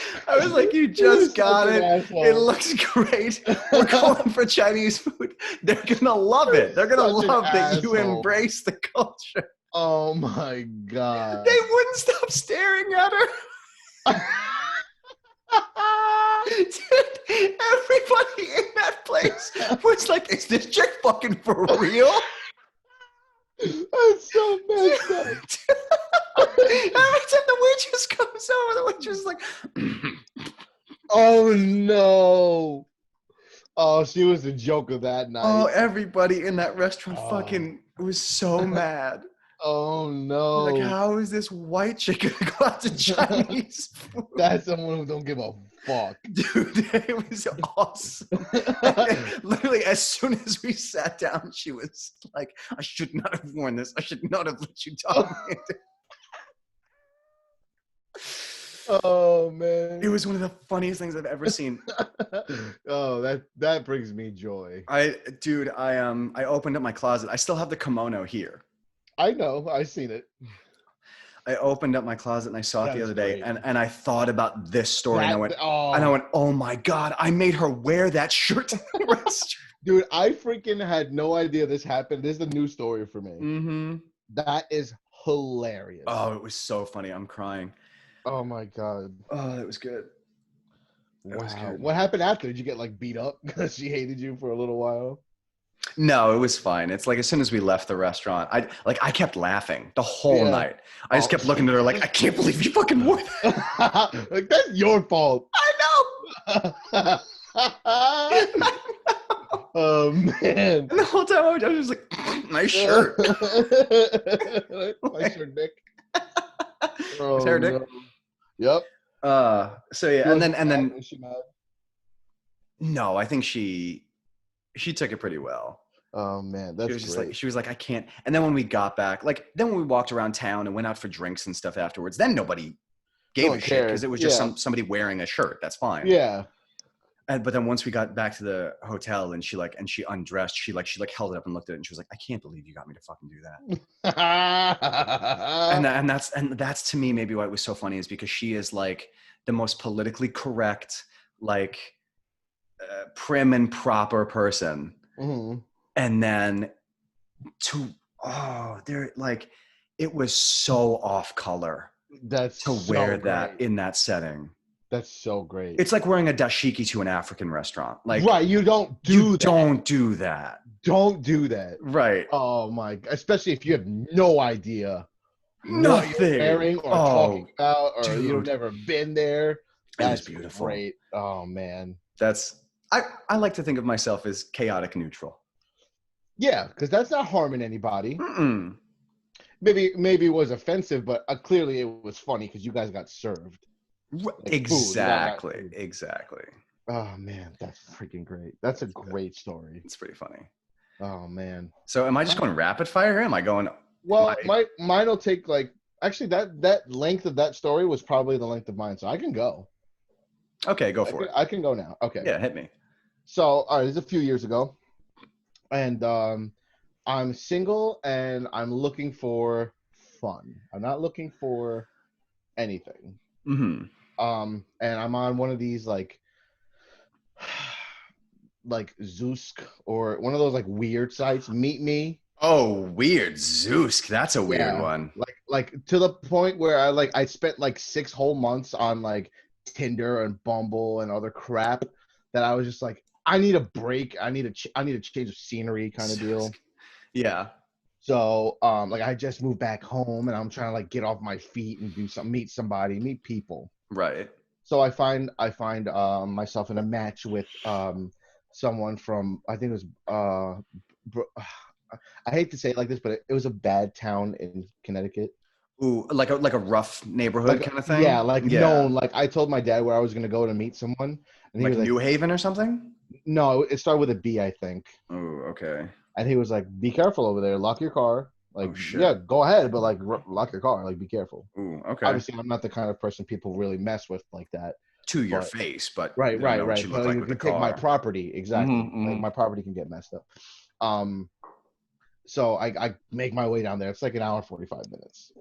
was like, you just got it. Asshole. It looks great. We're going for Chinese food. They're going to love it. They're going to love that you embrace the culture. Oh, my God. They wouldn't stop staring at her. Dude, everybody in that place was like, is this chick fucking for real? That's so messed up. Every time the waitress comes over, the waitress is like, oh no. Oh, she was the joke of that night. oh, everybody in that restaurant fucking was so mad. Oh no. Like, how is this white chick gonna go out to Chinese food? That's someone who don't give a fuck. Dude, it was awesome. Literally, as soon as we sat down, she was like, I should not have worn this. I should not have let you talk me into. Oh man. It was one of the funniest things I've ever seen. Oh, that brings me joy. I opened up my closet. I still have the kimono here. I know, I've seen it. I opened up my closet and I saw it the other day, and I thought about this story, and I went, oh my God, I made her wear that shirt to the restaurant. Dude, I freaking had no idea this happened. This is a new story for me. Mm-hmm. That is hilarious. Oh, it was so funny. I'm crying. Oh my god. Oh, that was good. That was Wow. good. What happened after? Did you get like beat up because she hated you for a little while? No, it was fine. It's like as soon as we left the restaurant, I kept laughing the whole Yeah. night. I just Oh, kept looking at her like, I can't believe you fucking wore that. like that's your fault. I know. Oh man. And the whole time I was just like, nice shirt. My shirt, Nick. His Oh hair, Dick. no. Yep. So yeah, She and wasn't then mad. Was she mad? no, I think she took it pretty well. Oh man, She that's was just like, great. she was like, I can't. And then when we got back, like, then when we walked around town and went out for drinks and stuff afterwards, then nobody No gave a one shit because cared. it was just Yeah. somebody wearing a shirt. That's fine. Yeah. But then once we got back to the hotel and she undressed, she held it up and looked at it and she was like, I can't believe you got me to fucking do that. And that's to me maybe why it was so funny is because she is like the most politically correct, like prim and proper person. Mhm. And then they're like, it was so off color That's to so wear that great. in that setting. That's so great. It's like wearing a dashiki to an African restaurant. Like, Right. You don't you do that. don't do that. Don't do that. Right. Oh my! Especially if you have no idea what you're Nothing. wearing or talking Oh, about, or you've dude. never been there. It was That's beautiful. great. Oh man. That's I like to think of myself as chaotic neutral. Yeah, because that's not harming anybody. Mm-mm. Maybe it was offensive, but clearly it was funny because you guys got served like food. You guys got Exactly. food. Exactly. Oh man, that's freaking great. That's a That's good. great story. It's pretty funny. Oh man. So am I just going rapid fire here? Am I going Well, mine will take like actually that length of that story was probably the length of mine, so I can go. Okay, go for it. I can go now. Okay. Yeah, hit me. So all right, this is a few years ago, and I'm single and I'm looking for fun. I'm not looking for anything. Mm-hmm. And I'm on one of these like Zoosk or one of those like weird sites. Meet Me. Oh, weird. Zeus. That's a weird Yeah, one. like to the point where I spent like 6 whole months on like Tinder and Bumble and other crap that I was just like, I need a break. I need a change of scenery kind of Zeus. deal. Yeah. So like I just moved back home and I'm trying to like get off my feet and do some meet somebody, meet people. Right. So I find myself in a match with someone from I think it was I hate to say it like this, but it was a bad town in Connecticut. Ooh, like a rough neighborhood kind of Yeah, thing. like Yeah. known. Like I told my dad where I was gonna go to meet someone, and he Like was like, New Haven or something. "No, it started with a B, I think." Oh, okay. And he was like, "Be careful over there. Lock your car. Like, Oh shit. yeah, go ahead, but like lock your car. Like, be careful." Ooh, okay. Obviously, I'm not the kind of person people really mess with like that. To your But face, but right, they don't right, know what you right. look But like you with the can take my car. property. Exactly. Mm-hmm, Like mm-hmm. my property can get messed up. Um, so I make my way down there. It's like an hour 45 minutes.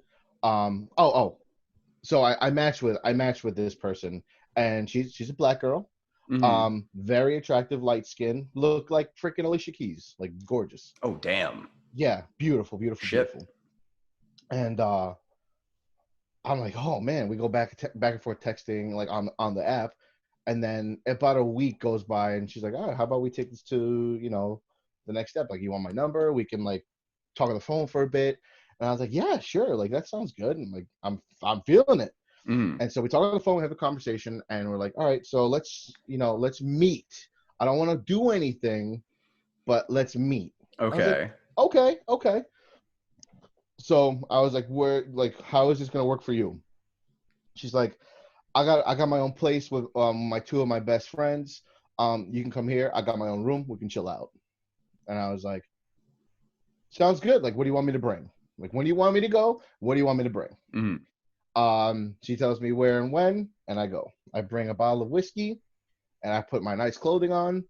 So I matched with this person, and she's a black girl. Mm-hmm. Very attractive, light skin, look like freaking Alicia Keys, like gorgeous. Oh damn. Yeah, beautiful, beautiful, Shit. beautiful. And I'm like, oh man, we go back and forth texting like on the app, and then about a week goes by, and she's like, all right, how about we take this to the next step? Like, you want my number? We can like talk on the phone for a bit. And I was like, yeah, sure, like that sounds good. And like I'm feeling it. Mm. And so we talk on the phone, we have a conversation, and we're like, all right, so let's meet. I don't want to do anything, but let's meet. I was like, Okay. okay, okay. So I was like, how is this gonna work for you? She's like, I got my own place with my two of my best friends. You can come here. I got my own room. We can chill out. And I was like, sounds good. Like, what do you want me to bring? Like, when do you want me to go? What do you want me to bring? Mm. She tells me where and when, and I go. I bring a bottle of whiskey, and I put my nice clothing on,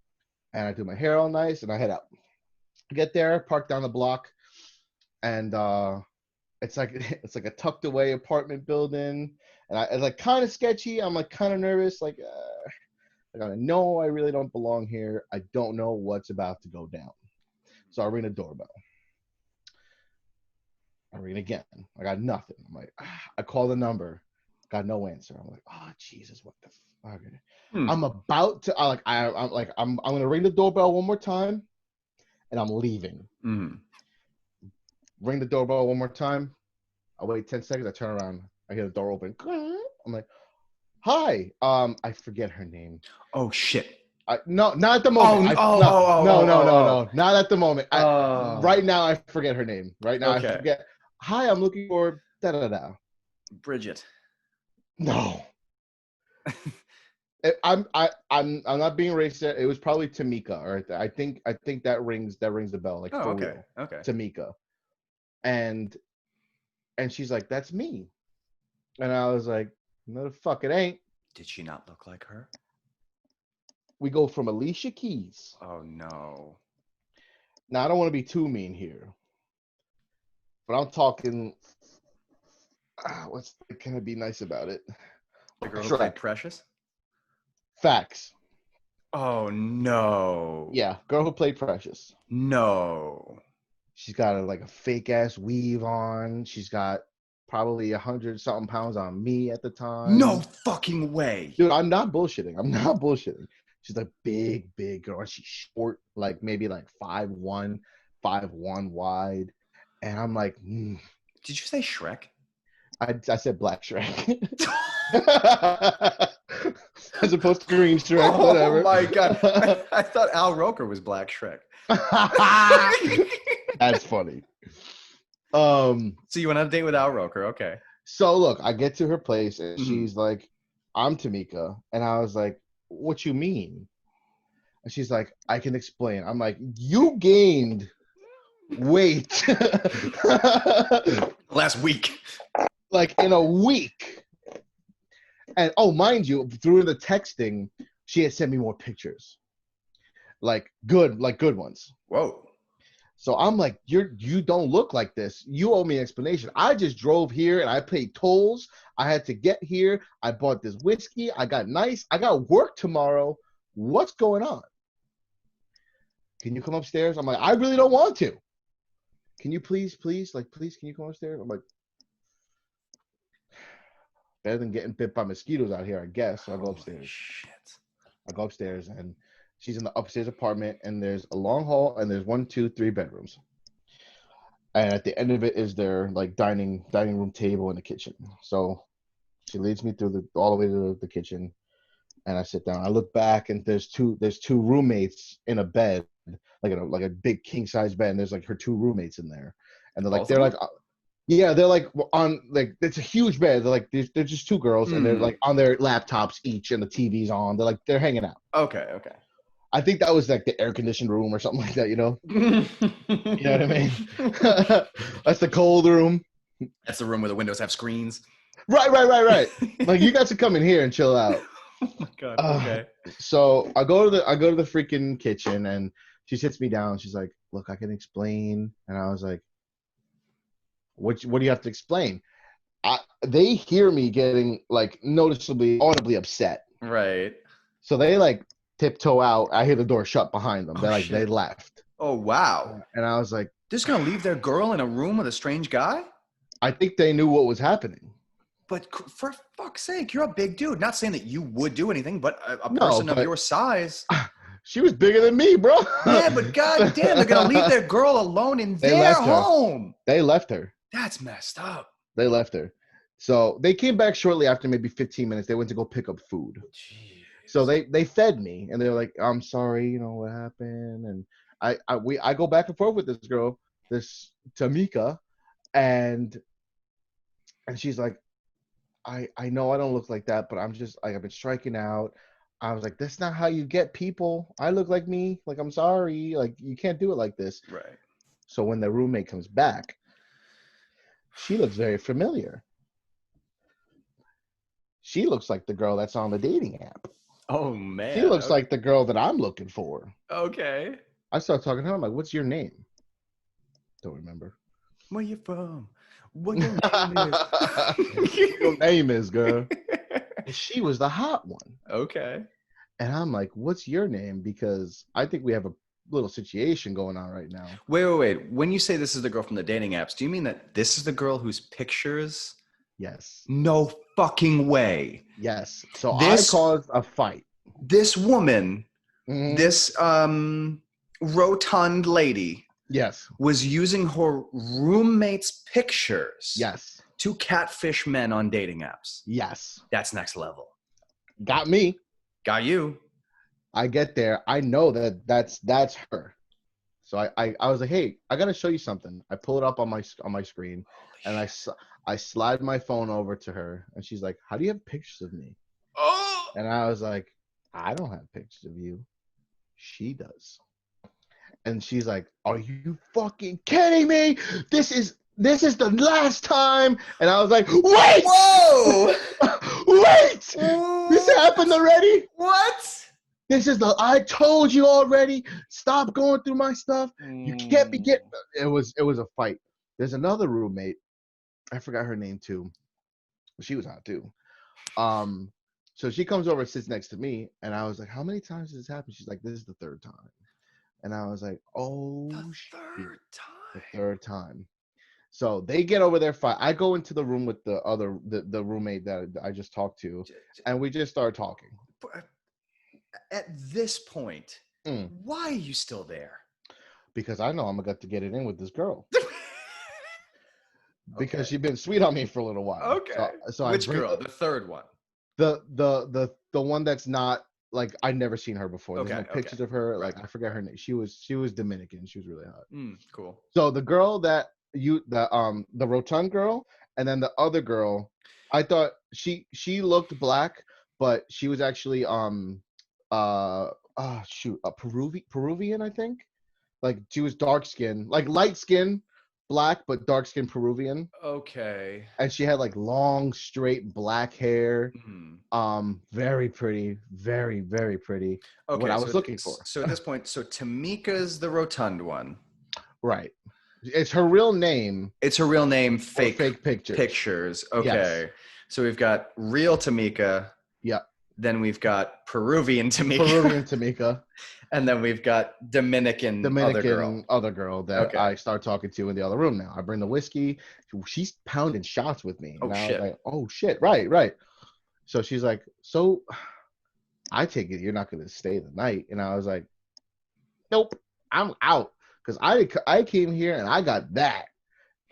and I do my hair all nice, and I head out. Get there, park down the block, and it's like it's like a tucked away apartment building, and it's like kind of sketchy. I'm like kind of nervous, like I know I really don't belong here. I don't know what's about to go down. So I ring the doorbell. I ring again. I got nothing. I'm like, I call the number. Got no answer. I'm like, oh Jesus, what the fuck? Hmm. I'm about to I'm gonna ring the doorbell one more time, and I'm leaving. Mm. Ring the doorbell one more time. I wait 10 seconds. I turn around. I hear the door open. I'm like, hi. I forget her name. Oh shit. No, not at the Oh, moment. oh, oh, oh, oh, oh, No, not at the moment. oh. Oh. Right now, I forget her name. Right now, I Okay. forget. Hi, I'm looking for da da da. Bridget. No, I'm not being racist. It was probably Tamika. All right, I think that rings a bell, like Oh, for okay. real. Okay. Tamika, and she's like, that's me, and I was like, no, the fuck, it ain't. Did she not look like her? We go from Alicia Keys. Oh no. Now I don't want to be too mean here, but I'm talking. What's can I be nice about it? The girl who Shrek. played Precious? Facts. Oh no. Yeah, girl who played Precious. No. She's got like a fake ass weave on. She's got probably 100 something pounds on me at the time. No fucking way. Dude, I'm not bullshitting. I'm not bullshitting. She's a big girl. She's short, like maybe like 5'1", 5'1" wide. And I'm like, Did you say Shrek? I said Black Shrek. As opposed to Green Shrek, whatever. Oh my god. I thought Al Roker was Black Shrek. That's funny. So you went on a date with Al Roker, okay. So look, I get to her place and she's like, I'm Tamika. And I was like, what you mean? And she's like, I can explain. I'm like, you gained weight Last week. like in a week. And oh, mind you, through the texting, she had sent me more pictures. Like good ones. Whoa. So I'm like, you don't look like this. You owe me an explanation. I just drove here and I paid tolls. I had to get here. I bought this whiskey. I got work tomorrow. What's going on? Can you come upstairs? I'm like, I really don't want to. Can you please, can you come upstairs? I'm like, better than getting bit by mosquitoes out here, I guess. So I go upstairs. Shit. I go upstairs and she's in the upstairs apartment and there's a long hall and there's 1, 2, 3 bedrooms. And at the end of it is their like dining room table in the kitchen. So she leads me through all the way to the kitchen and I sit down. I look back and there's two roommates in a bed, like a big king size bed, and there's like her 2 roommates in there. And they're like yeah, they're like on like it's a huge bed. They're like they're just 2 girls and they're like on their laptops each and the TV's on. They're hanging out. Okay. I think that was like the air conditioned room or something like that, you know? You know what I mean? That's the cold room. That's the room where the windows have screens. Right. Like you guys to come in here and chill out. Oh my god. Okay. So I go to the freaking kitchen and she sits me down. She's like, "Look, I can explain." And I was like, "What do you have to explain?" They hear me getting like noticeably audibly upset. Right. So they like tiptoe out. I hear the door shut behind them. Shit. They left. Oh wow. And I was like, They're just gonna leave their girl in a room with a strange guy? I think they knew what was happening. But for fuck's sake, you're a big dude. Not saying that you would do anything, but a No, person of but- your size. She was bigger than me, bro. Yeah, but goddamn, they're gonna leave their girl alone in They their left her. home. They left her. That's messed up. They left her. So they came back shortly after, maybe 15 minutes. They went to go pick up food. Jeez. So they fed me, and they were like, "I'm sorry, you know what happened." And I go back and forth with this girl, this Tamika, and she's like, I know I don't look like that, but I'm just like I've been striking out. I was like, that's not how you get people. I look like me. Like, I'm sorry. Like, you can't do it like this. Right. So when the roommate comes back, she looks very familiar. She looks like the girl that's on the dating app. Oh man. She looks like the girl that I'm looking for. Okay. I start talking to her. I'm like, what's your name? Don't remember. Where you from? What your name is? Your name is, girl. And she was the hot one. Okay. And I'm like, what's your name? Because I think we have a little situation going on right now. Wait. When you say this is the girl from the dating apps, do you mean that this is the girl whose pictures? Yes. No fucking way. Yes. So This I caused a fight. This woman, Mhm. this rotund lady, Yes. was using her roommate's pictures Yes. to catfish men on dating apps. Yes. That's next level. Got me. Got you. I get there. I know that's her. So I was like, hey, I gotta show you something. I pull it up on my screen, and I slide my phone over to her, and she's like, how do you have pictures of me? Oh! And I was like, I don't have pictures of you. She does. And she's like, are you fucking kidding me? This is the last time. And I was like, wait! Whoa! Wait! This happened already? What? I told you already. Stop going through my stuff. You can't be getting. It was a fight. There's another roommate. I forgot her name too. She was hot too. So she comes over and sits next to me, and I was like, how many times has this happened? She's like, this is the third time. And I was like, oh, Third time. the third time. So they get over their fight. I go into the room with the roommate that I just talked to, and we just start talking. At this point, Mm. why are you still there? Because I know I'm gonna get to get it in with this girl. Because she's been sweet on me for a little while. Okay. So Which girl? The third one. The one that's not like I'd never seen her before. There's no Okay, pictures of her. right. Like I forgot her name. She was Dominican. She was really hot. Cool. So the girl the rotund girl, and then the other girl, I thought she looked black, but she was actually a Peruvian, I think. Like she was dark skin, like light skin, black but dark skin Peruvian. Okay. And she had like long straight black hair. Very pretty, very, very pretty. Okay, what I was looking for. So at this point, Tamika's the rotund one. Right. It's her real name. It's her real name. Fake pictures. Okay. Yes. So we've got real Tamika. Yeah. Then we've got Peruvian Tamika. Peruvian Tamika. And then we've got Dominican other girl that I start talking to in the other room now. I bring the whiskey. She's pounding shots with me. Oh, and I shit. was like, oh shit. Right. So she's like, so I take it you're not going to stay the night. And I was like, nope, I'm out. Because I came here and I got that.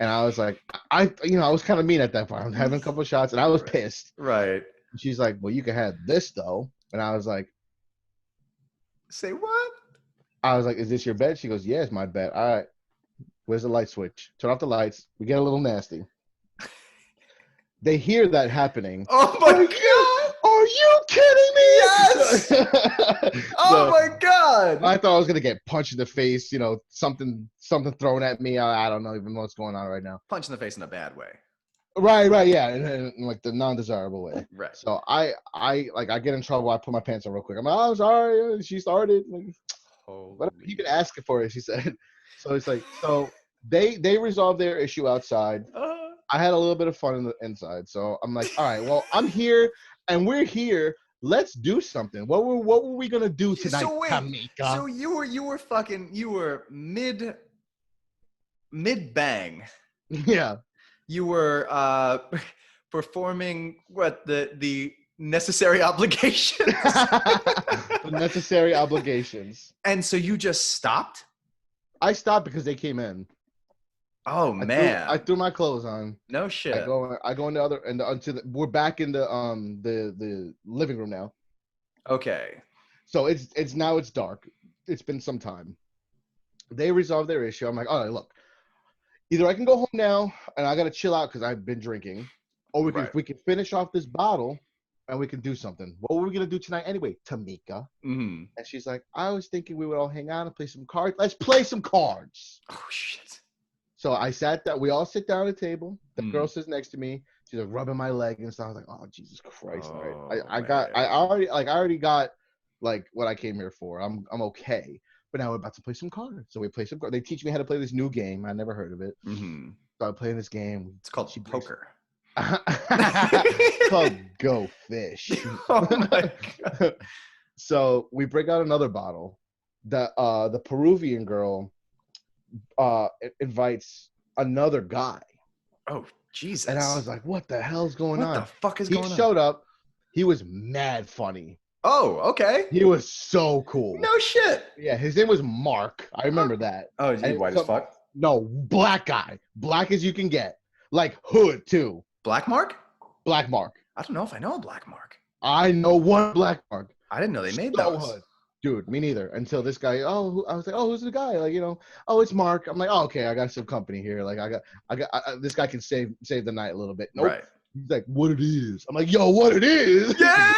And I was like, I was kind of mean at that point. I'm having a couple of shots and I was pissed. Right. And she's like, well, you can have this though. And I was like, say what? I was like, is this your bed? She goes, yeah, it's my bed. All right. Where's the light switch? Turn off the lights. We get a little nasty. They hear that happening. Oh my God. Are you kidding me? Yes. Oh my God. I thought I was going to get punched in the face, something thrown at me. I don't know even what's going on right now. Punch in the face in a bad way. Right, yeah, in like the non-desirable way. Right. So I get in trouble. I put my pants on real quick. I'm like, oh, sorry. She started. Whatever. You can ask for it, she said. So it's like, so they resolved their issue outside. I had a little bit of fun in the inside. So I'm like, all right, well, I'm here and we're here. Let's do something. What were we gonna do tonight, so wait, Tamika? So you were mid bang. Yeah. You were performing the necessary obligations. The necessary obligations. And so you just stopped? I stopped because they came in. Oh man! I threw my clothes on. No shit. I go in the other we're back in the living room now. Okay. So it's now dark. It's been some time. They resolved their issue. I'm like, all right, look. Either I can go home now and I gotta chill out because I've been drinking, or we can finish off this bottle and we can do something. What were we gonna do tonight anyway, Tamika? Mm-hmm. And she's like, I was thinking we would all hang out and play some cards. Let's play some cards. Oh shit. So I sat down. We all sit down at the table. The girl sits next to me. She's like rubbing my leg and stuff. I was like, "Oh Jesus Christ!" Oh, I already got like what I came here for. I'm okay. But now we're about to play some cards. So we play some cards. They teach me how to play this new game. I never heard of it. Mm-hmm. So I'm playing this game. It's called poker. It's called Go Fish. Oh my God. So we break out another bottle. The Peruvian girl invites another guy. Oh Jesus. And I was like, what the hell's going what on? the fuck is He going on? showed up. He was mad funny. Oh, okay. He was so cool. No shit. Yeah, his name was Mark. I remember that. Oh, And he it white was as fuck. No, black guy. Black as you can get. Like hood, too. Black Mark? Black Mark. I don't know if I know a Black Mark. I know one Black Mark. I didn't know they made So those. hood. Dude, me neither. Until this guy, I was like, who's the guy? Like, oh, it's Mark. I'm like, oh, okay, I got some company here. Like, this guy can save the night a little bit. Nope. Right. He's like, what it is? I'm like, yo, what it is? Yeah.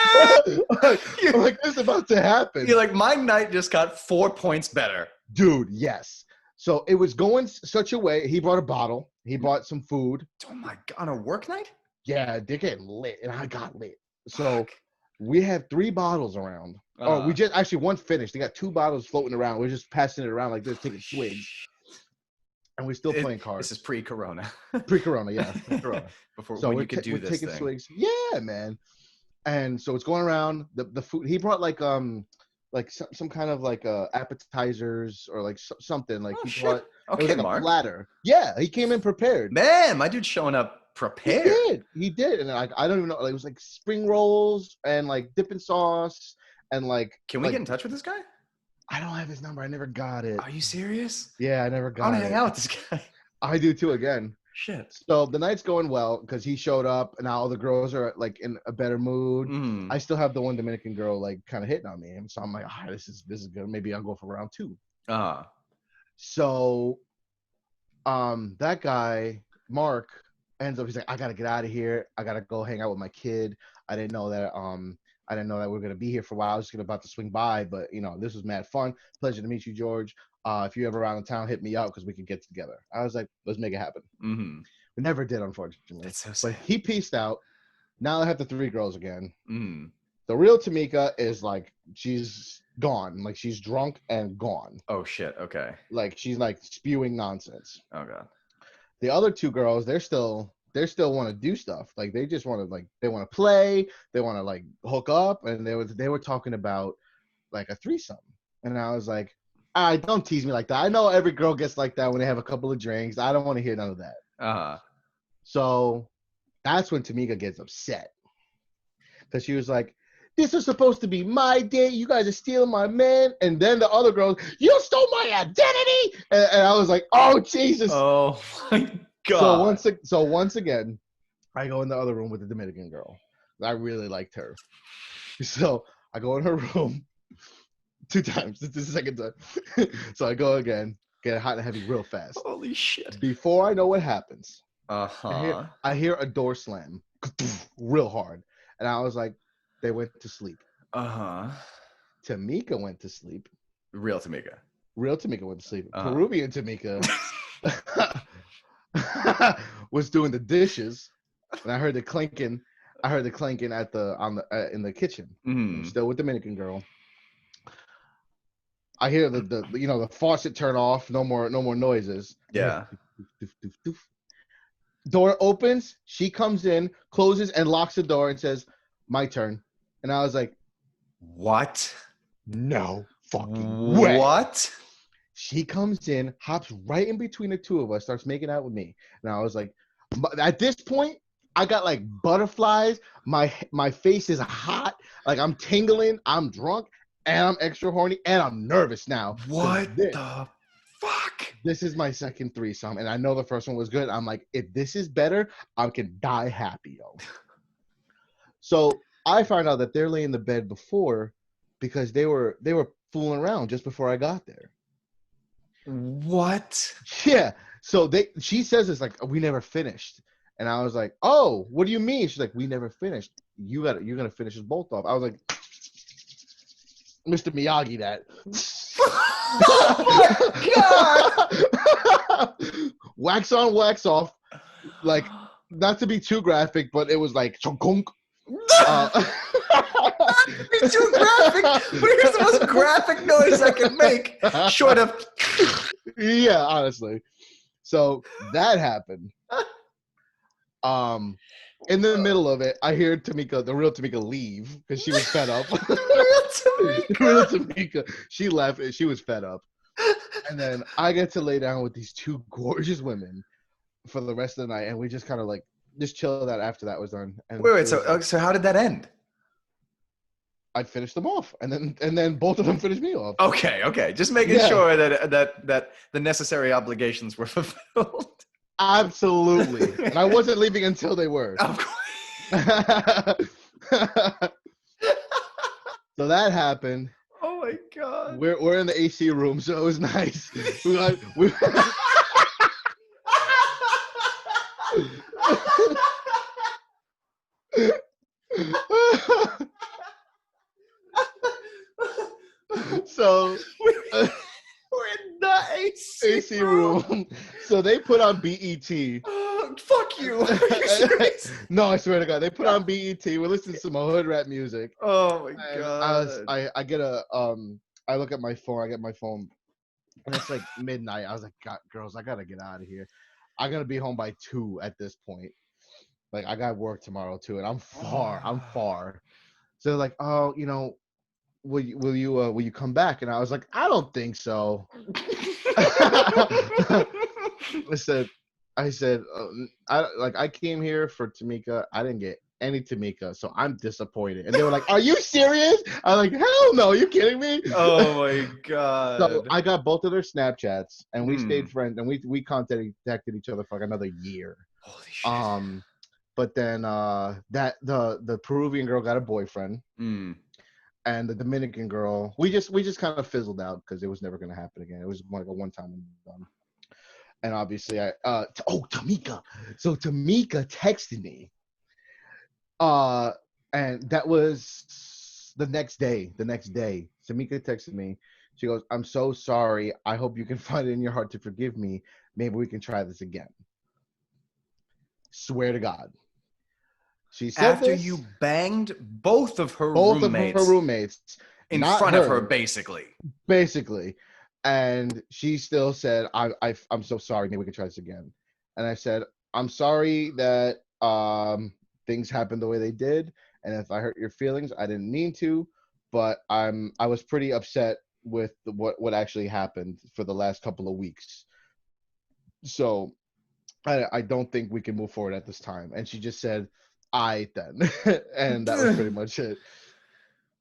I'm like, this is about to happen. You're like, my night just got 4 points better. Dude, yes. So it was going such a way. He brought a bottle. He bought some food. Oh my god, on a work night? Yeah, they're getting lit, and I got lit. So Fuck. we have 3 bottles around. We just actually one finished. They got 2 bottles floating around. We're just passing it around like this, taking swigs. And we're still playing cards. This is pre-corona. Pre-corona, yeah. Pre-corona. Before So when we're you could do this taking thing. swigs. Yeah, man. And so it's going around. The food. He brought like some kind of like appetizers or like something. Like he brought. Okay, it was like Mark. a platter. Yeah, he came in prepared. Man, my dude's showing up prepared. He did, and like I don't even know. Like, it was like spring rolls and like dipping sauce and like. Can we get in touch with this guy? I don't have his number. I never got it. Are you serious? Yeah, I never I got want it. to hang out with this guy. I do too. Again. Shit. So the night's going well because he showed up, and now all the girls are like in a better mood. Mm. I still have the one Dominican girl like kind of hitting on me, and so I'm like, this is good. Maybe I'll go for round 2. So, that guy Mark ends up. He's like, I gotta get out of here. I gotta go hang out with my kid. I didn't know that. I didn't know that we were gonna be here for a while. I was just about to swing by, but this was mad fun. Pleasure to meet you, George. If you're ever around in town, hit me up because we can get together. I was like, let's make it happen. Mm-hmm. We never did, unfortunately. That's so sad. But he pieced out. Now I have the 3 girls again. Mm. The real Tamika is like, she's gone. Like, she's drunk and gone. Oh shit. Okay. Like, she's like spewing nonsense. Oh god. The other 2 girls, they still want to do stuff. Like, they just want to they want to play. They want to like hook up, and they were talking about like a threesome. And I was like, all right, don't tease me like that. I know every girl gets like that when they have a couple of drinks. I don't want to hear none of that. So that's when Tamika gets upset because she was like, this was supposed to be my date. You guys are stealing my man. And then the other girls, you stole my identity. And I was like, oh, Jesus. Oh, my God. So once again, I go in the other room with the Dominican girl. I really liked her. So I go in her room 2 times. This is the second time. So I go again, get hot and heavy real fast. Holy shit. Before I know what happens, Uh-huh. I hear a door slam real hard. And I was like, they went to sleep. Uh-huh. Tamika went to sleep. Real Tamika. Real Tamika went to sleep. Uh-huh. Peruvian Tamika was doing the dishes, and I heard the clanking. At in the kitchen. Mm. Still with Dominican girl. I hear the faucet turn off. No more noises. Yeah. Doof, doof, doof. Door opens. She comes in, closes, and locks the door and says, "My turn." And I was like, What? "No fucking way!" What? She comes in, hops right in between the 2 of us, starts making out with me, and I was like, at this point, I got like butterflies. My face is hot, like I'm tingling. I'm drunk, and I'm extra horny, and I'm nervous now. What the fuck? This is my second threesome, and I know the first one was good. I'm like, if this is better, I can die happy, yo. So I found out that they're laying in the bed before because they were fooling around just before I got there. What? Yeah. So she says it's like, we never finished. And I was like, oh, what do you mean? She's like, we never finished. You're gonna finish us both off. I was like, Mr. Miyagi, that. Oh my God! Wax on, wax off. Like, not to be too graphic, but it was like chonk. Not to be too graphic, but here's the most graphic noise I can make, short of. Yeah, honestly. So that happened. In the middle of it, I hear Tamika, the real Tamika, leave because she was fed up. Real Tamika, she left and she was fed up. And then I get to lay down with these 2 gorgeous women for the rest of the night, and we just kind of like just chilled out after that was done. And Wait. So how did that end? I finished them off, and then both of them finished me off. Okay. Just making Yeah. sure that the necessary obligations were fulfilled. Absolutely, and I wasn't leaving until they were. Of course. So that happened. Oh my god. We're in the AC room, so it was nice. We so We're in the AC room. So they put on BET. Oh, fuck you. Are you serious? No, I swear to God, they put on BET. We're listening to some hood rap music. Oh my And god. I get I look at my phone. I get my phone, and it's like midnight. I was like, God, girls, I gotta get out of here. I gotta be home by 2 at this point. Like I got work tomorrow too, and I'm far. I'm far. So they're like, oh, will you come back? And I was like, I don't think so. I said, I came here for Tamika. I didn't get any Tamika, so I'm disappointed. And they were like, are you serious? I'm like, hell no, you kidding me? Oh my god. So I got both of their Snapchats, and we stayed friends, and we contacted each other for like another year. Holy shit. But then the Peruvian girl got a boyfriend. And the Dominican girl, we just kind of fizzled out because it was never going to happen again. It was like a one time and done. And obviously, Tamika. So Tamika texted me, and that was the next day. Tamika texted me. She goes, "I'm so sorry. I hope you can find it in your heart to forgive me. Maybe we can try this again." Swear to God. She said After this, you banged both of her roommates in front of her, basically. And she still said, I'm so sorry, maybe we can try this again. And I said, I'm sorry that things happened the way they did, and if I hurt your feelings, I didn't mean to, but I was pretty upset with what actually happened for the last couple of weeks. So I don't think we can move forward at this time. And she just said, then. And that was pretty much it.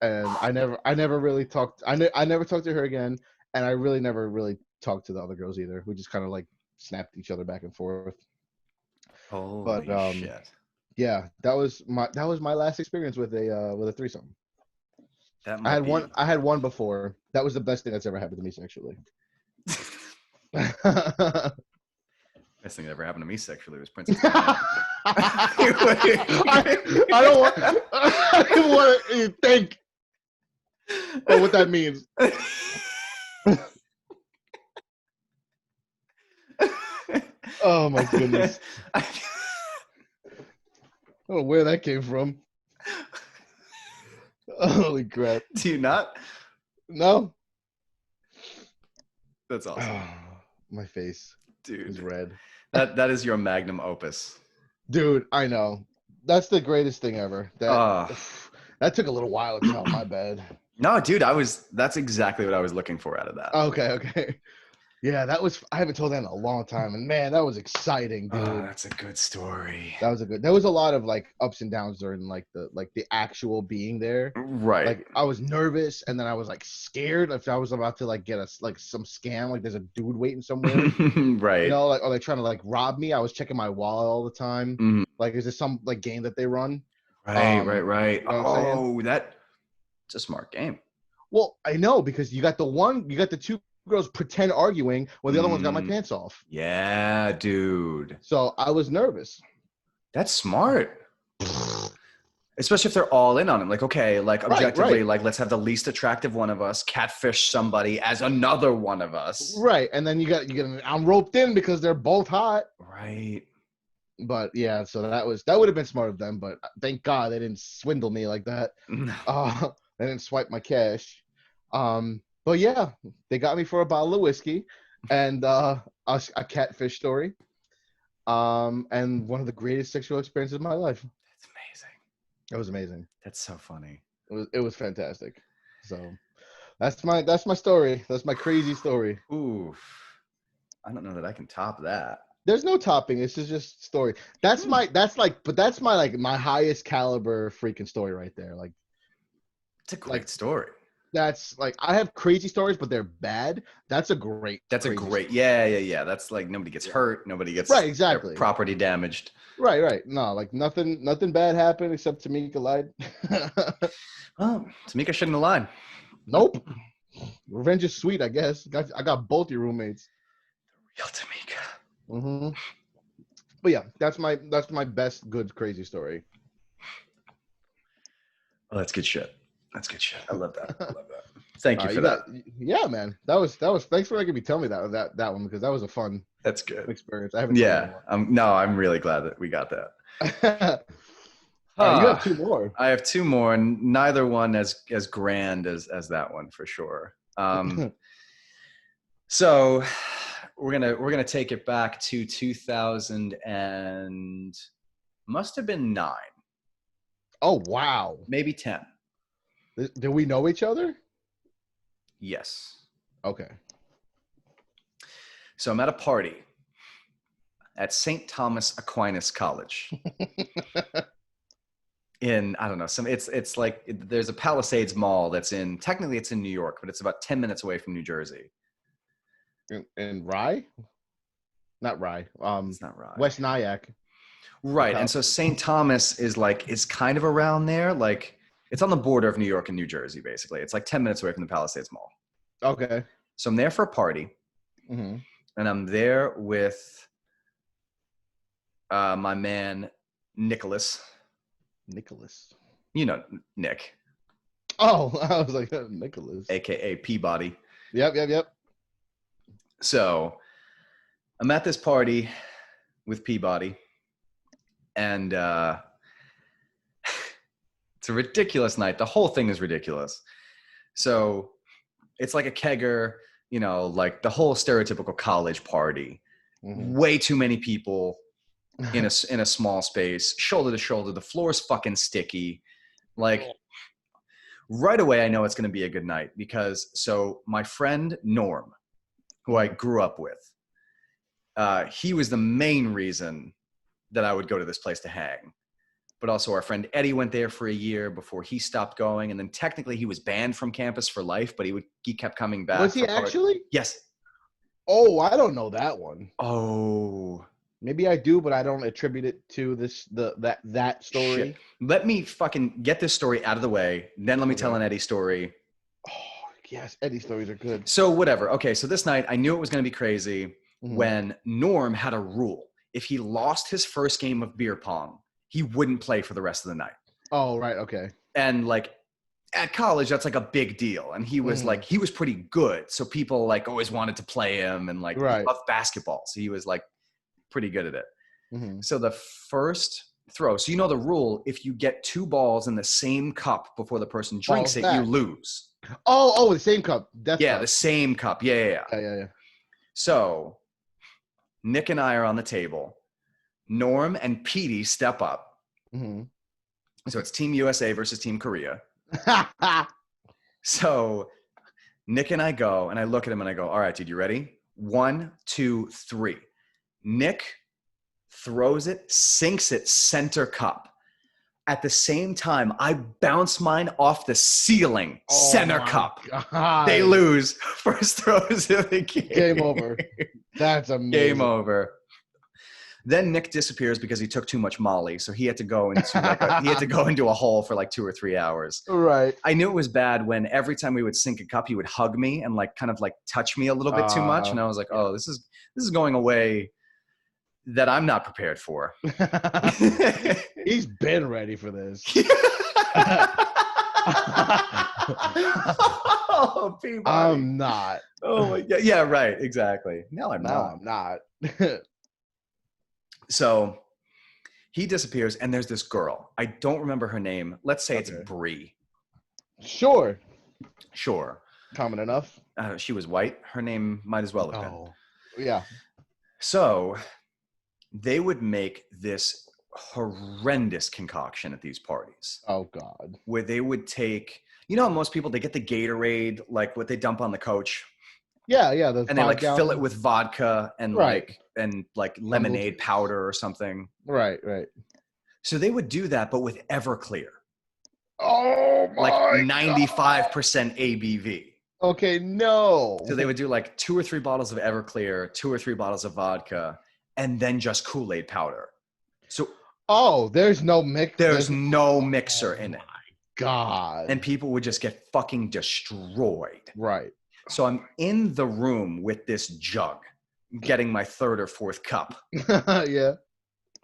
And I never really talked. I never talked to her again, and I really never really talked to the other girls either. We just kind of like snapped each other back and forth. Holy shit! Yeah, that was my last experience with a threesome. I had one before. That was the best thing that's ever happened to me sexually. Best thing that ever happened to me sexually was Princess. I don't want to think of what that means. Oh my goodness. I don't know where that came from. Holy crap. Do you not? No. That's awesome. Oh, my face, dude, is red. That is your magnum opus. Dude, I know. That's the greatest thing ever. That took a little while to tell. My bad. No, dude, that's exactly what I was looking for out of that. Okay. Yeah, I haven't told that in a long time, and man, that was exciting, dude. Oh, that's a good story. There was a lot of like ups and downs during like the actual being there. Right. Like I was nervous, and then I was like scared if I was about to like get some scam, like there's a dude waiting somewhere. Right. Like, are they trying to like rob me? I was checking my wallet all the time. Mm-hmm. Like, is there some like game that they run? Right. You know it's a smart game. Well, I know, because you got the two girls pretend arguing while the other one's got my pants off. Yeah, dude. So I was nervous. That's smart. Especially if they're all in on it. Like, okay, like objectively, like let's have the least attractive one of us catfish somebody as another one of us. Right. And then I'm roped in because they're both hot. Right. But yeah, so that would have been smart of them, but thank God they didn't swindle me like that. They didn't swipe my cash. But yeah, they got me for a bottle of whiskey and a catfish story. And one of the greatest sexual experiences of my life. That's amazing. It was amazing. That's so funny. It was fantastic. So that's my story. That's my crazy story. Oof. I don't know that I can top that. There's no topping. This is just story. That's my. That's my like my highest caliber freaking story right there. It's a Like great story. that's like I have crazy stories, but they're bad. That's a great. That's a Crazy great, story. yeah. That's like nobody gets hurt, nobody gets Right. their Exactly. property damaged. Right. No, like nothing bad happened except Tamika lied. Well, Tamika shouldn't have lied. Nope. Revenge is sweet, I guess. I got both your roommates. Real Tamika. Mm-hmm. But yeah, that's my best good crazy story. Oh, that's good shit. That's good shit. I love that. I love that. Thank you for You that. got yeah, man. That was. Thanks for making me tell me that one because that was a fun That's good. experience. I haven't told Yeah. anyone. I'm really glad that we got that. All right, you have two more. I have two more, and neither one as grand as that one for sure. So we're gonna take it back to 2000 and must have been 9, Oh wow. maybe 10. Do we know each other? Yes. Okay. So I'm at a party at St. Thomas Aquinas College. In I don't know it's like there's a Palisades Mall that's technically it's in New York, but it's about 10 minutes away from New Jersey. In Rye? Not Rye. It's not right. West Nyack. Right. And so St. Thomas is kind of around there. Like it's on the border of New York and New Jersey, basically. It's like 10 minutes away from the Palisades Mall. Okay. So I'm there for a party. Mm-hmm. And I'm there with my man, Nicholas. You know, Nick. Oh, I was like, Nicholas. AKA Peabody. Yep. So I'm at this party with Peabody. And it's a ridiculous night. The whole thing is ridiculous. So it's like a kegger, like the whole stereotypical college party. Mm-hmm. Way too many people in a small space, shoulder to shoulder. The floor is fucking sticky. Like right away, I know it's going to be a good night because so my friend Norm, who I grew up with, he was the main reason that I would go to this place to hang. But also our friend Eddie went there for a year before he stopped going. And then technically he was banned from campus for life, but he kept coming back. Was he actually? Yes. Oh, I don't know that one. Oh. Maybe I do, but I don't attribute it to that story. Shit. Let me fucking get this story out of the way. Then let me tell an Eddie story. Oh, yes. Eddie stories are good. So whatever. Okay. So this night I knew it was going to be crazy when Norm had a rule. If he lost his first game of beer pong, he wouldn't play for the rest of the night. Oh, right. Okay. And like at college, that's like a big deal. And he was like, he was pretty good. So people like always wanted to play him and like he loved basketball. So he was like pretty good at it. Mm-hmm. So the first throw, so the rule, if you get 2 balls in the same cup before the person drinks you lose. Oh, the same cup. Cup. The same cup. Yeah. So Nick and I are on the table. Norm and Petey step up. Mm-hmm. So it's Team USA versus Team Korea. So Nick and I go, and I look at him and I go, all right, dude, you ready? 1, 2, 3. Nick throws it, sinks it, center cup. At the same time, I bounce mine off the ceiling, center cup. God. They lose. First throws of the game. Game over. That's amazing. Game over. Then Nick disappears because he took too much Molly, so he had to go into a hole for like 2 or 3 hours. Right. I knew it was bad when every time we would sink a cup, he would hug me and like kind of like touch me a little bit too much, and I was like, oh, this is going away that I'm not prepared for. He's been ready for this. Oh, Peabody. I'm not. Oh my God. Yeah, right. Exactly. No, I'm not. So he disappears, and there's this girl. I don't remember her name. Let's say it's Bree. Sure. Common enough. She was white. Her name might as well have been. Oh, yeah. So they would make this horrendous concoction at these parties. Oh, God. Where they would take, most people, they get the Gatorade, like what they dump on the coach. Yeah, the And they like fill it 5 gallon. with vodka and Right. like Jungle lemonade juice. powder or something. Right. So they would do that, but with Everclear, Oh like my god. 95% ABV. Okay, no. So they would do like 2 or 3 bottles of Everclear, 2 or 3 bottles of vodka, and then just Kool-Aid powder. So Oh, there's no mix. there's There's no oh mixer in it. my god. And people would just get fucking destroyed. Right. So I'm in the room with this jug, getting my 3rd or 4th cup. Yeah.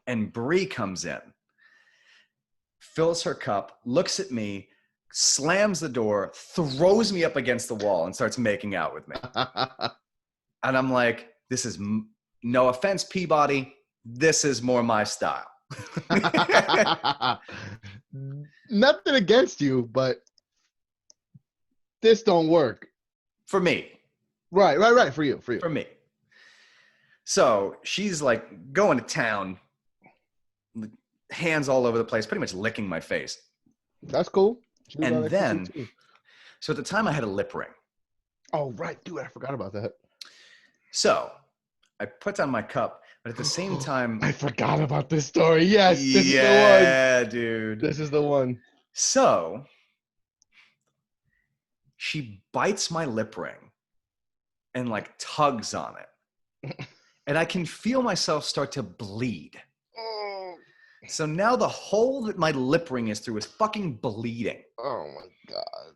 And Bree comes in, fills her cup, looks at me, slams the door, throws me up against the wall, and starts making out with me. And I'm like, this is, no offense, Peabody, this is more my style. Nothing against you, but this don't work. For me. Right. For you. For me. So she's like going to town, hands all over the place, pretty much licking my face. That's cool. And then, so at the time I had a lip ring. Oh, right, dude, I forgot about that. So I put down my cup, but at the same time, I forgot about this story. Yes, this is the one. Yeah, dude. This is the one. So she bites my lip ring and like tugs on it. And I can feel myself start to bleed. Oh. So now the hole that my lip ring is through is fucking bleeding. Oh my god.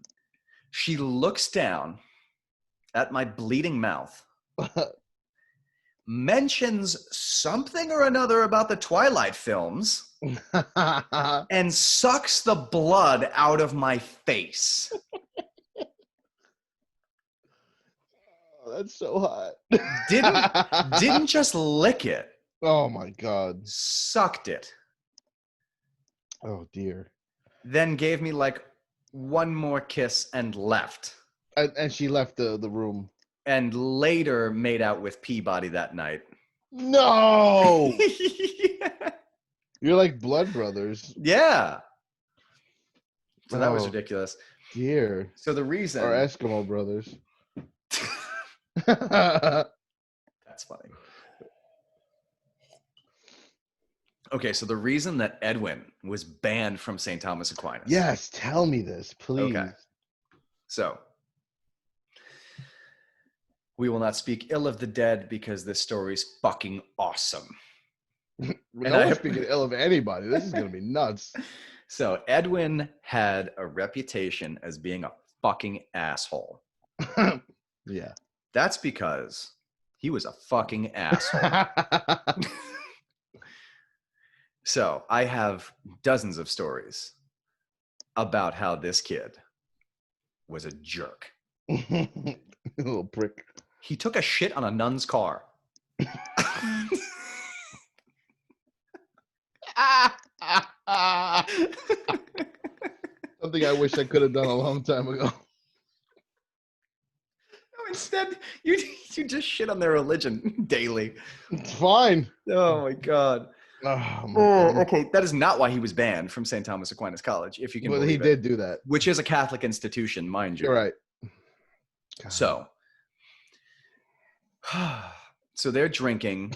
She looks down at my bleeding mouth, mentions something or another about the Twilight films, and sucks the blood out of my face. Oh, that's so hot. Didn't just lick it. Oh my god. Sucked it. Oh dear. Then gave me like one more kiss and left. And she left the room. And later made out with Peabody that night. No. Yeah. You're like blood brothers. Yeah. So that was ridiculous. Dear. So the reason. Or Eskimo brothers. That's funny. Okay, so the reason that Edwin was banned from St. Thomas Aquinas. Yes, tell me this, please. Okay. So we will not speak ill of the dead because this story's fucking awesome. No one's speaking ill of anybody. This is going to be nuts. So Edwin had a reputation as being a fucking asshole. Yeah. That's because he was a fucking asshole. So I have dozens of stories about how this kid was a jerk. A little prick. He took a shit on a nun's car. Something I wish I could have done a long time ago. No, instead, you just shit on their religion daily. It's fine. Oh my god. Okay, that is not why he was banned from St. Thomas Aquinas College, if you can believe he it. did do that. Which is a Catholic institution, mind you. You're right. God. So they're drinking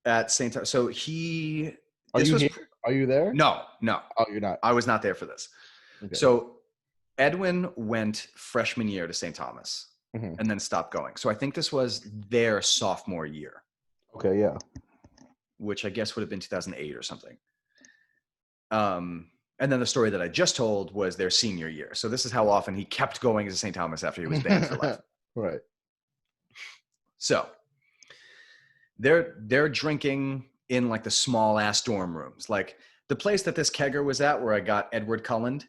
at St. Thomas. So he... Are you there? No. Oh, you're not. I was not there for this. Okay. So Edwin went freshman year to St. Thomas and then stopped going. So I think this was their sophomore year. Okay, yeah. Which I guess would have been 2008 or something. And then the story that I just told was their senior year. So this is how often he kept going to St. Thomas after he was banned for life. Right. So they're drinking in like the small ass dorm rooms. Like the place that this kegger was at where I got Edward Cullen,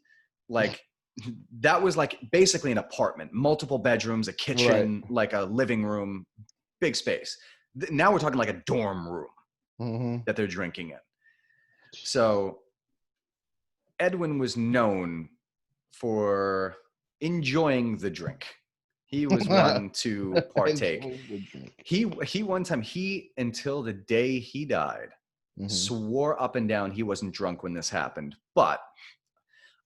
like that was like basically an apartment, multiple bedrooms, a kitchen, like a living room, big space. Now we're talking like a dorm room. That they're drinking in. So Edwin was known for enjoying the drink. He was one to partake. He one time, until the day he died, swore up and down he wasn't drunk when this happened. But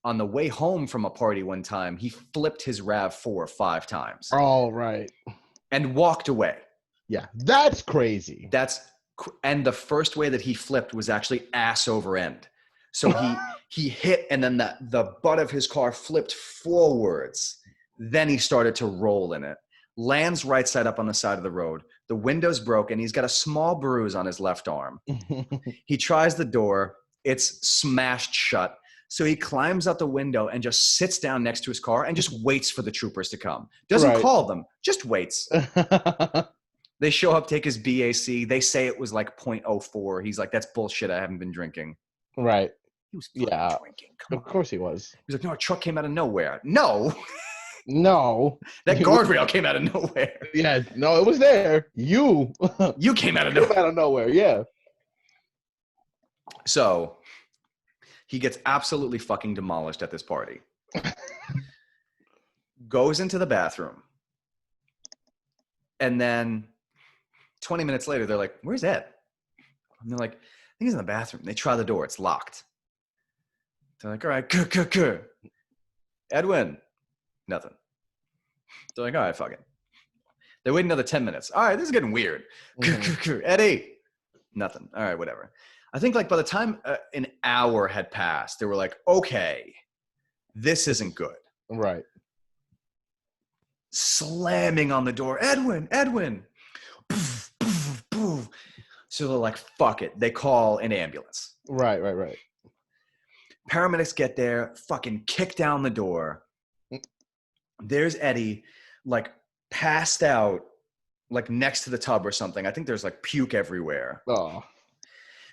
on the way home from a party one time, he flipped his RAV4 5 times. Oh, right. and walked away. Yeah, that's crazy. And the first way that he flipped was actually ass over end. So he hit, and then the butt of his car flipped forwards. Then he started to roll in it. Lands right side up on the side of the road. The window's broken. He's got a small bruise on his left arm. He tries the door. It's smashed shut. So he climbs out the window and just sits down next to his car and just waits for the troopers to come. Doesn't call them, just waits. They show up, take his BAC. They say it was like 0.04. He's like, that's bullshit. I haven't been drinking. Right. He was fucking drinking. Come on. Of course he was. He's like, no, a truck came out of nowhere. No. No. That guardrail came out of nowhere. Yeah, no, it was there. You came out of nowhere. Came out of nowhere, yeah. So he gets absolutely fucking demolished at this party. Goes into the bathroom. And then 20 minutes later, they're like, where's Ed? And they're like, I think he's in the bathroom. They try the door. It's locked. They're like, all right, Edwin. Nothing. They're like, all right, fuck it. They wait another 10 minutes. All right, this is getting weird. Eddie. Nothing. All right, whatever. I think like by the time an hour had passed, they were like, okay, this isn't good. Right. Slamming on the door. Edwin. Poof, poof, poof. So they're like, fuck it. They call an ambulance. Right. Paramedics get there, fucking kick down the door. There's Eddie, like passed out, like next to the tub or something. I think there's like puke everywhere. Oh.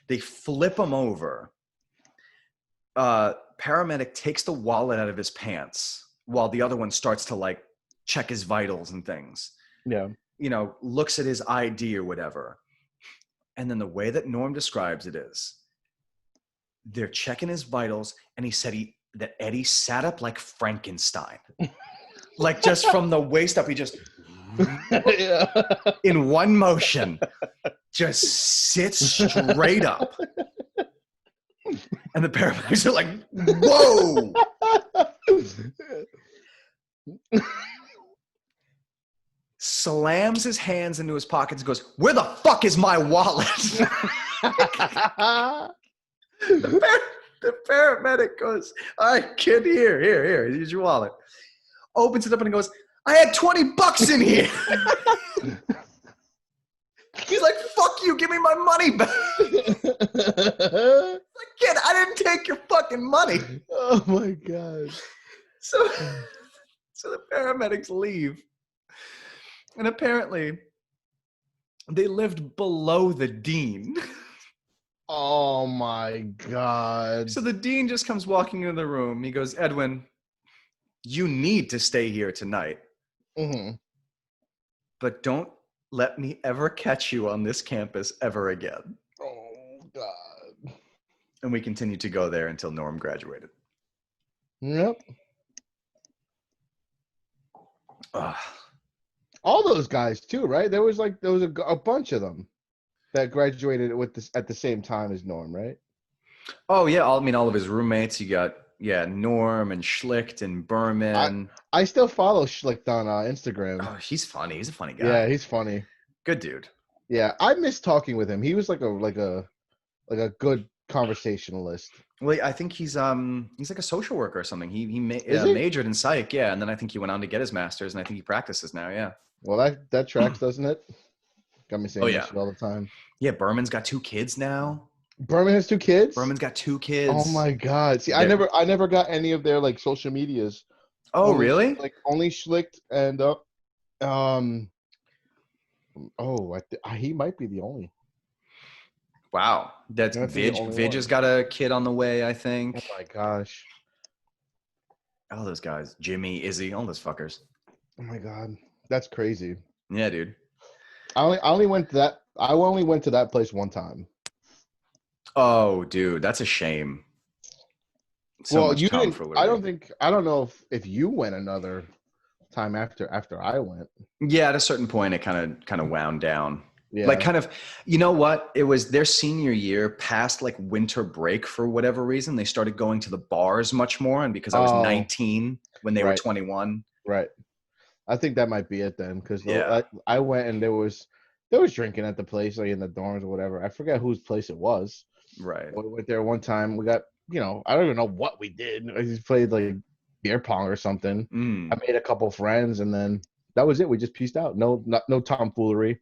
They flip him over. Paramedic takes the wallet out of his pants while the other one starts to like check his vitals and things. Yeah. You know, looks at his ID or whatever. And then the way that Norm describes it is they're checking his vitals, and he said that Eddie sat up like Frankenstein. Like just from the waist up, he just in one motion just sits straight up. And the paramedics are like, whoa. Slams his hands into his pockets and goes, where the fuck is my wallet? The paramedic goes, all right, kid, here, here's your wallet. Opens it up and goes, I had $20 in here. He's like, fuck you, give me my money back. Like, kid, I didn't take your fucking money. Oh my God. So the paramedics leave. And apparently they lived below the dean. Oh my God. So the dean just comes walking into the room. He goes, Edwin, you need to stay here tonight. Mm-hmm. But don't let me ever catch you on this campus ever again. Oh God. And we continued to go there until Norm graduated. Yep. Ugh. All those guys too, right? There was a bunch of them that graduated with this at the same time as Norm, right? Oh yeah, all of his roommates. You got Norm and Schlicht and Berman. I still follow Schlicht on Instagram. Oh, he's funny. He's a funny guy. Yeah, he's funny. Good dude. Yeah, I miss talking with him. He was like a good conversationalist. Well, I think he's like a social worker or something. He majored in psych, yeah, and then I think he went on to get his master's, and I think he practices now, yeah. Well, that tracks, doesn't it? Got me saying this shit all the time. Yeah, Berman's got 2 kids now. Berman has 2 kids? Berman's got 2 kids. Oh my God. See, I never got any of their like social medias. Oh, really? Like only Schlicht and he might be the only. Wow. That's Vidge has got a kid on the way, I think. Oh my gosh. All those guys. Jimmy, Izzy, all those fuckers. Oh my God. That's crazy. Yeah, dude. I only went to that place one time. Oh, dude, that's a shame. Well, you didn't. I don't know if you went another time after I went. Yeah, at a certain point, it kind of wound down. Yeah. Like kind of, you know what? It was their senior year, past like winter break for whatever reason. They started going to the bars much more, and because I was 19 when they were 21. Right. I think that might be it then, because Yeah. I went and there was drinking at the place, like in the dorms or whatever. I forget whose place it was. Right. We went there one time. We got, I don't even know what we did. I just played like beer pong or something. I made a couple friends, and then that was it. We just pieced out. No tomfoolery.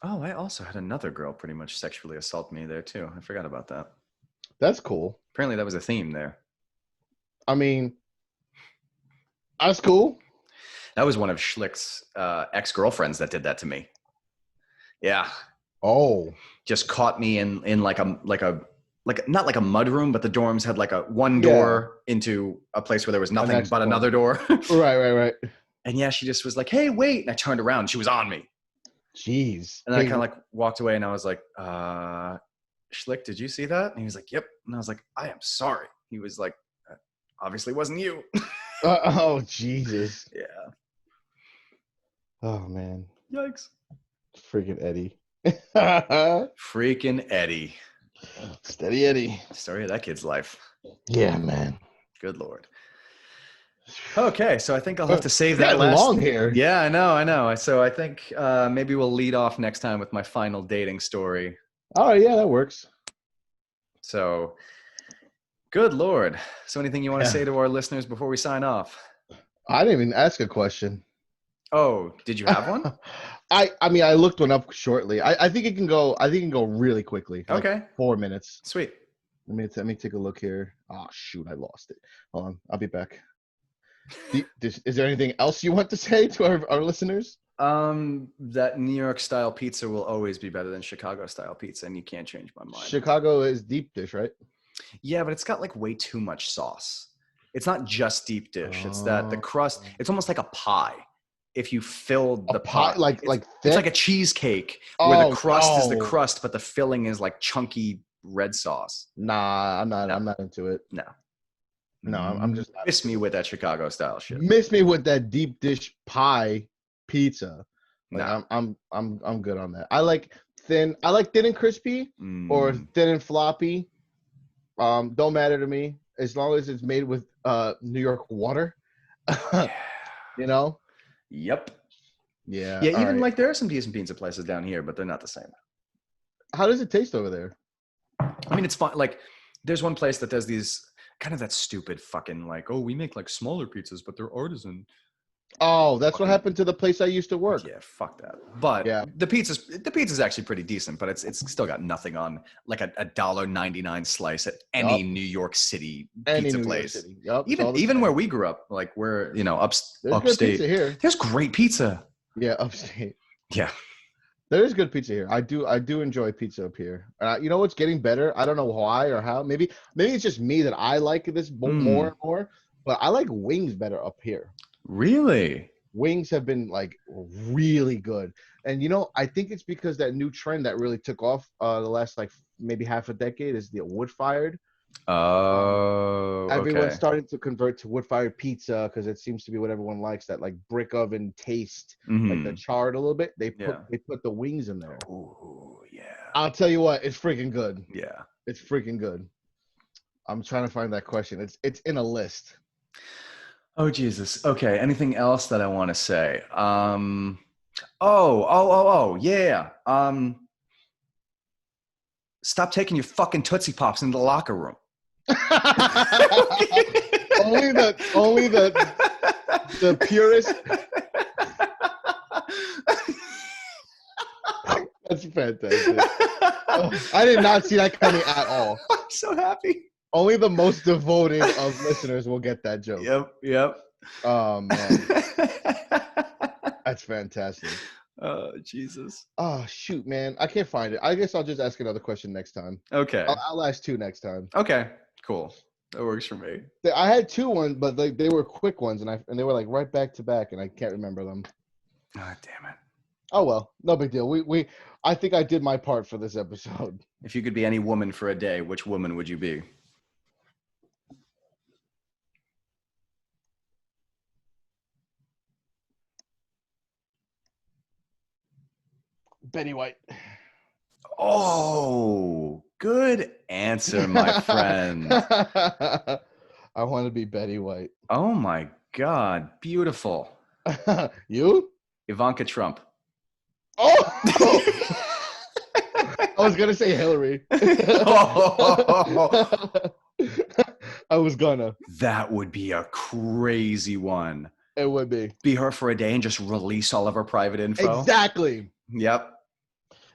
Oh, I also had another girl pretty much sexually assault me there too. I forgot about that. That's cool. Apparently that was a theme there. I mean, that's cool. That was one of Schlick's ex-girlfriends that did that to me. Yeah. Oh. Just caught me in like not like a mud room, but the dorms had like a one door into a place where there was nothing but another door. Right. And yeah, she just was like, "Hey, wait!" And I turned around, and she was on me. Jeez. And I kind of like walked away, and I was like, Schlick, did you see that? And he was like, "Yep." And I was like, "I am sorry." He was like, "Obviously, wasn't you." Oh, Jesus. Yeah. Oh man. Yikes. Freaking Eddie. Freaking Eddie. Steady Eddie. Story of that kid's life. Yeah, man. Good Lord. Okay, so I think I'll have to save that last. Long here. Yeah, I know. So I think maybe we'll lead off next time with my final dating story. Oh yeah, that works. So, good Lord. So anything you want to say to our listeners before we sign off? I didn't even ask a question. Oh, did you have one? I mean, I looked one up shortly. I think it can go. I think it can go really quickly. Like Okay. 4 minutes. Sweet. Let me take a look here. Oh shoot, I lost it. Hold on, I'll be back. Is there anything else you want to say to our listeners? That New York style pizza will always be better than Chicago style pizza, and you can't change my mind. Chicago is deep dish, right? Yeah, but it's got like way too much sauce. It's not just deep dish. It's that the crust, it's almost like a pie. If you filled the pie, it's like a cheesecake where the crust is the crust, but the filling is like chunky red sauce. Nah, I'm not into it. No, I'm just not. Miss me with that Chicago style shit. Miss me with that deep dish pie pizza. No, I'm good on that. I like thin and crispy or thin and floppy. Don't matter to me as long as it's made with New York water. You know. Yep. Yeah. Yeah. Even like there are some decent pizza places down here, but they're not the same. How does it taste over there? I mean, it's fun. Like, there's one place that does these kind of that stupid fucking like, oh, we make like smaller pizzas, but they're artisan. Oh, that's what happened to the place I used to work. Yeah, fuck that. But yeah, the pizza's actually pretty decent, but it's still got nothing on like a $1.99 slice at any New York City pizza place. Yep, even where we grew up, like we're There's upstate. Good pizza here. There's great pizza. Yeah, upstate. Yeah. There is good pizza here. I do enjoy pizza up here. You know what's getting better? I don't know why or how. Maybe it's just me that I like this more and more. But I like wings better up here. Really? Wings have been like really good. And I think it's because that new trend that really took off the last like maybe half a decade is the wood fired. Oh, everyone's starting to convert to wood fired pizza because it seems to be what everyone likes, that like brick oven taste, like the charred a little bit. They put the wings in there. Oh yeah. I'll tell you what, it's freaking good. Yeah. It's freaking good. I'm trying to find that question. It's in a list. Oh Jesus. Okay. Anything else that I want to say? Yeah. Stop taking your fucking Tootsie Pops into the locker room. only the purest. That's fantastic. I did not see that coming at all. I'm so happy. Only the most devoted of listeners will get that joke. Yep. Oh man. That's fantastic. Oh, Jesus. Oh, shoot, man. I can't find it. I guess I'll just ask another question next time. Okay. I'll ask two next time. Okay, cool. That works for me. I had two, but they were quick ones, and they were like right back to back, and I can't remember them. Oh, damn it. Oh, well. No big deal. I think I did my part for this episode. If you could be any woman for a day, which woman would you be? Betty White. Oh, good answer, my friend. I want to be Betty White. Oh my God, beautiful. You? Ivanka Trump. Oh, I was gonna say Hillary. I was gonna. That would be a crazy one. It would be her for a day and just release all of her private info. Exactly. Yep.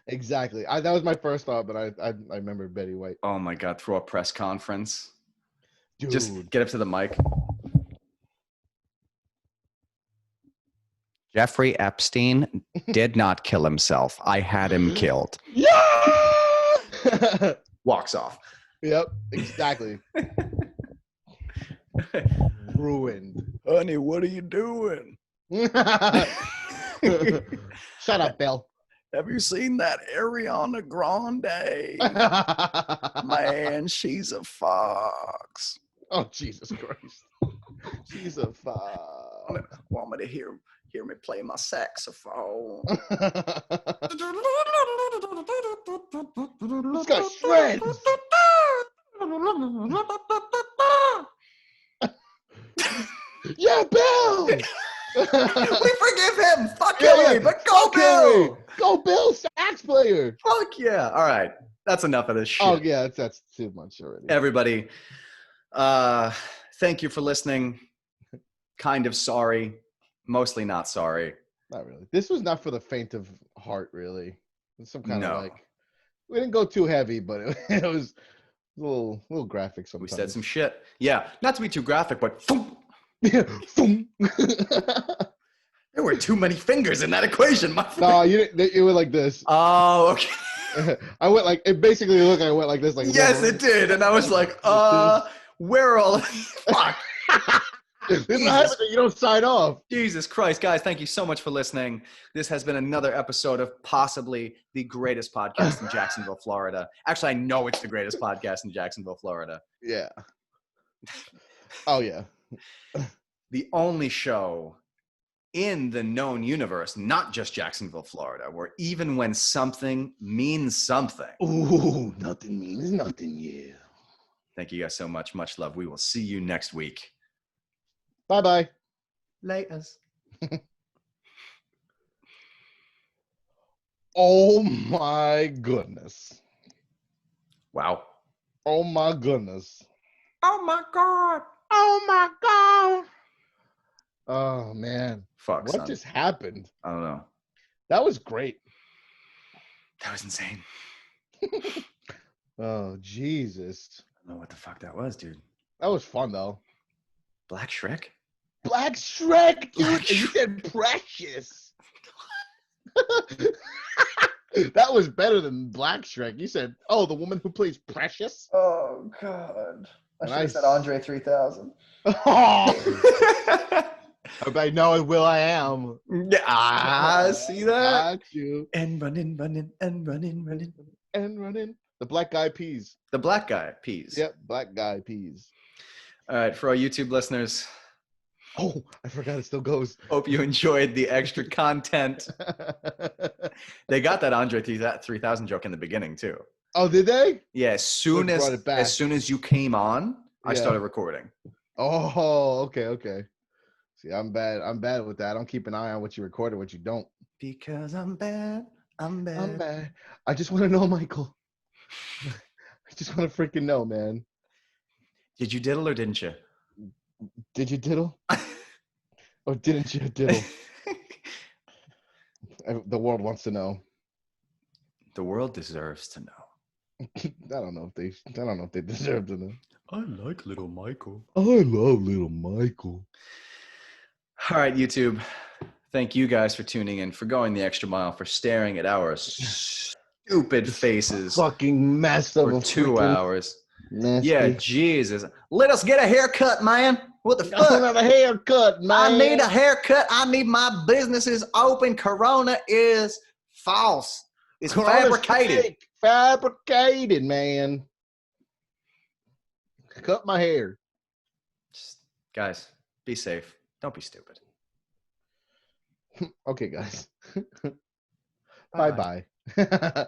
Exactly. That was my first thought, but I remember Betty White. Oh my God! Throw a press conference. Dude. Just get up to the mic. Jeffrey Epstein did not kill himself. I had him killed. Yeah. Walks off. Yep. Exactly. Ruined. Honey, what are you doing? Shut up, Bill. Have you seen that Ariana Grande? Man, she's a fox. Oh, Jesus Christ. She's a fox. Want me to hear me play my saxophone? It's got shreds. Yeah, Bill. We forgive him. Fuck Hillary, but go Bill. Hillary. Go Bill, sax player. Fuck yeah. All right. That's enough of this shit. Oh yeah, that's too much already. Everybody, thank you for listening. Kind of sorry. Mostly not sorry. Not really. This was not for the faint of heart, really. It's some kind of No. we didn't go too heavy, but it was a little graphic sometimes. We said some shit. Yeah, not to be too graphic, but Yeah. there were too many fingers in that equation, my friend. No, you didn't. It went like this. Oh, okay. I went like it. Basically looked like I went like this. Like Yes, it did, and I was like, where are all? Fuck. This is what happens when you don't sign off. Jesus Christ, guys! Thank you so much for listening. This has been another episode of possibly the greatest podcast in Jacksonville, Florida. Actually, I know it's the greatest podcast in Jacksonville, Florida. Yeah. Oh yeah. The only show in the known universe, not just Jacksonville, Florida, where even when something means something. Ooh, nothing means nothing, yeah. Thank you guys so much. Much love. We will see you next week. Bye-bye. Laters. Oh my goodness. Wow. Oh my goodness. Oh my God. Oh my God. Oh man. Fuck, What son. just happened? I don't know. That was great. That was insane. Oh, Jesus. I don't know what the fuck that was, dude. That was fun though. Black Shrek? Black Shrek, dude. Black And you said precious. That was better than Black Shrek. You said, oh, the woman who plays Precious? Oh, God. I should have said Andre 3000. Oh. I know it will. I am. Yeah, see that? Got you. And running, running, and running, running. And running. The Black Guy Peas. The black guy, peas. Yep, Black Guy Peas. All right, for our YouTube listeners, Oh, I forgot it still goes. hope you enjoyed the extra content. They got that Andre 3000 joke in the beginning, too. Oh, did they? Yeah, as soon brought it back. as you came on, I Yeah. started recording. Oh, okay. See, I'm bad with that. I don't keep an eye on what you record and what you don't. Because I'm bad. I'm bad. I just want to know, Michael. I just want to freaking know, man. Did you diddle or didn't you? Did you diddle? Or didn't you diddle? The world wants to know. The world deserves to know. I don't know if they deserve to know. I like little Michael. I love little Michael. All right, YouTube. Thank you guys for tuning in, for going the extra mile, for staring at our stupid faces Fucking mess of for a 2 hours. nasty. Yeah, Jesus. Let us get a haircut, man. What the I don't fuck? have a haircut, man. I need a haircut. I need my businesses open. Corona is false. It's Corona's fabricated. fake. Fabricated, man. Cut my hair. Just, guys, be safe. Don't be stupid. Okay, guys. Bye-bye. Bye-bye.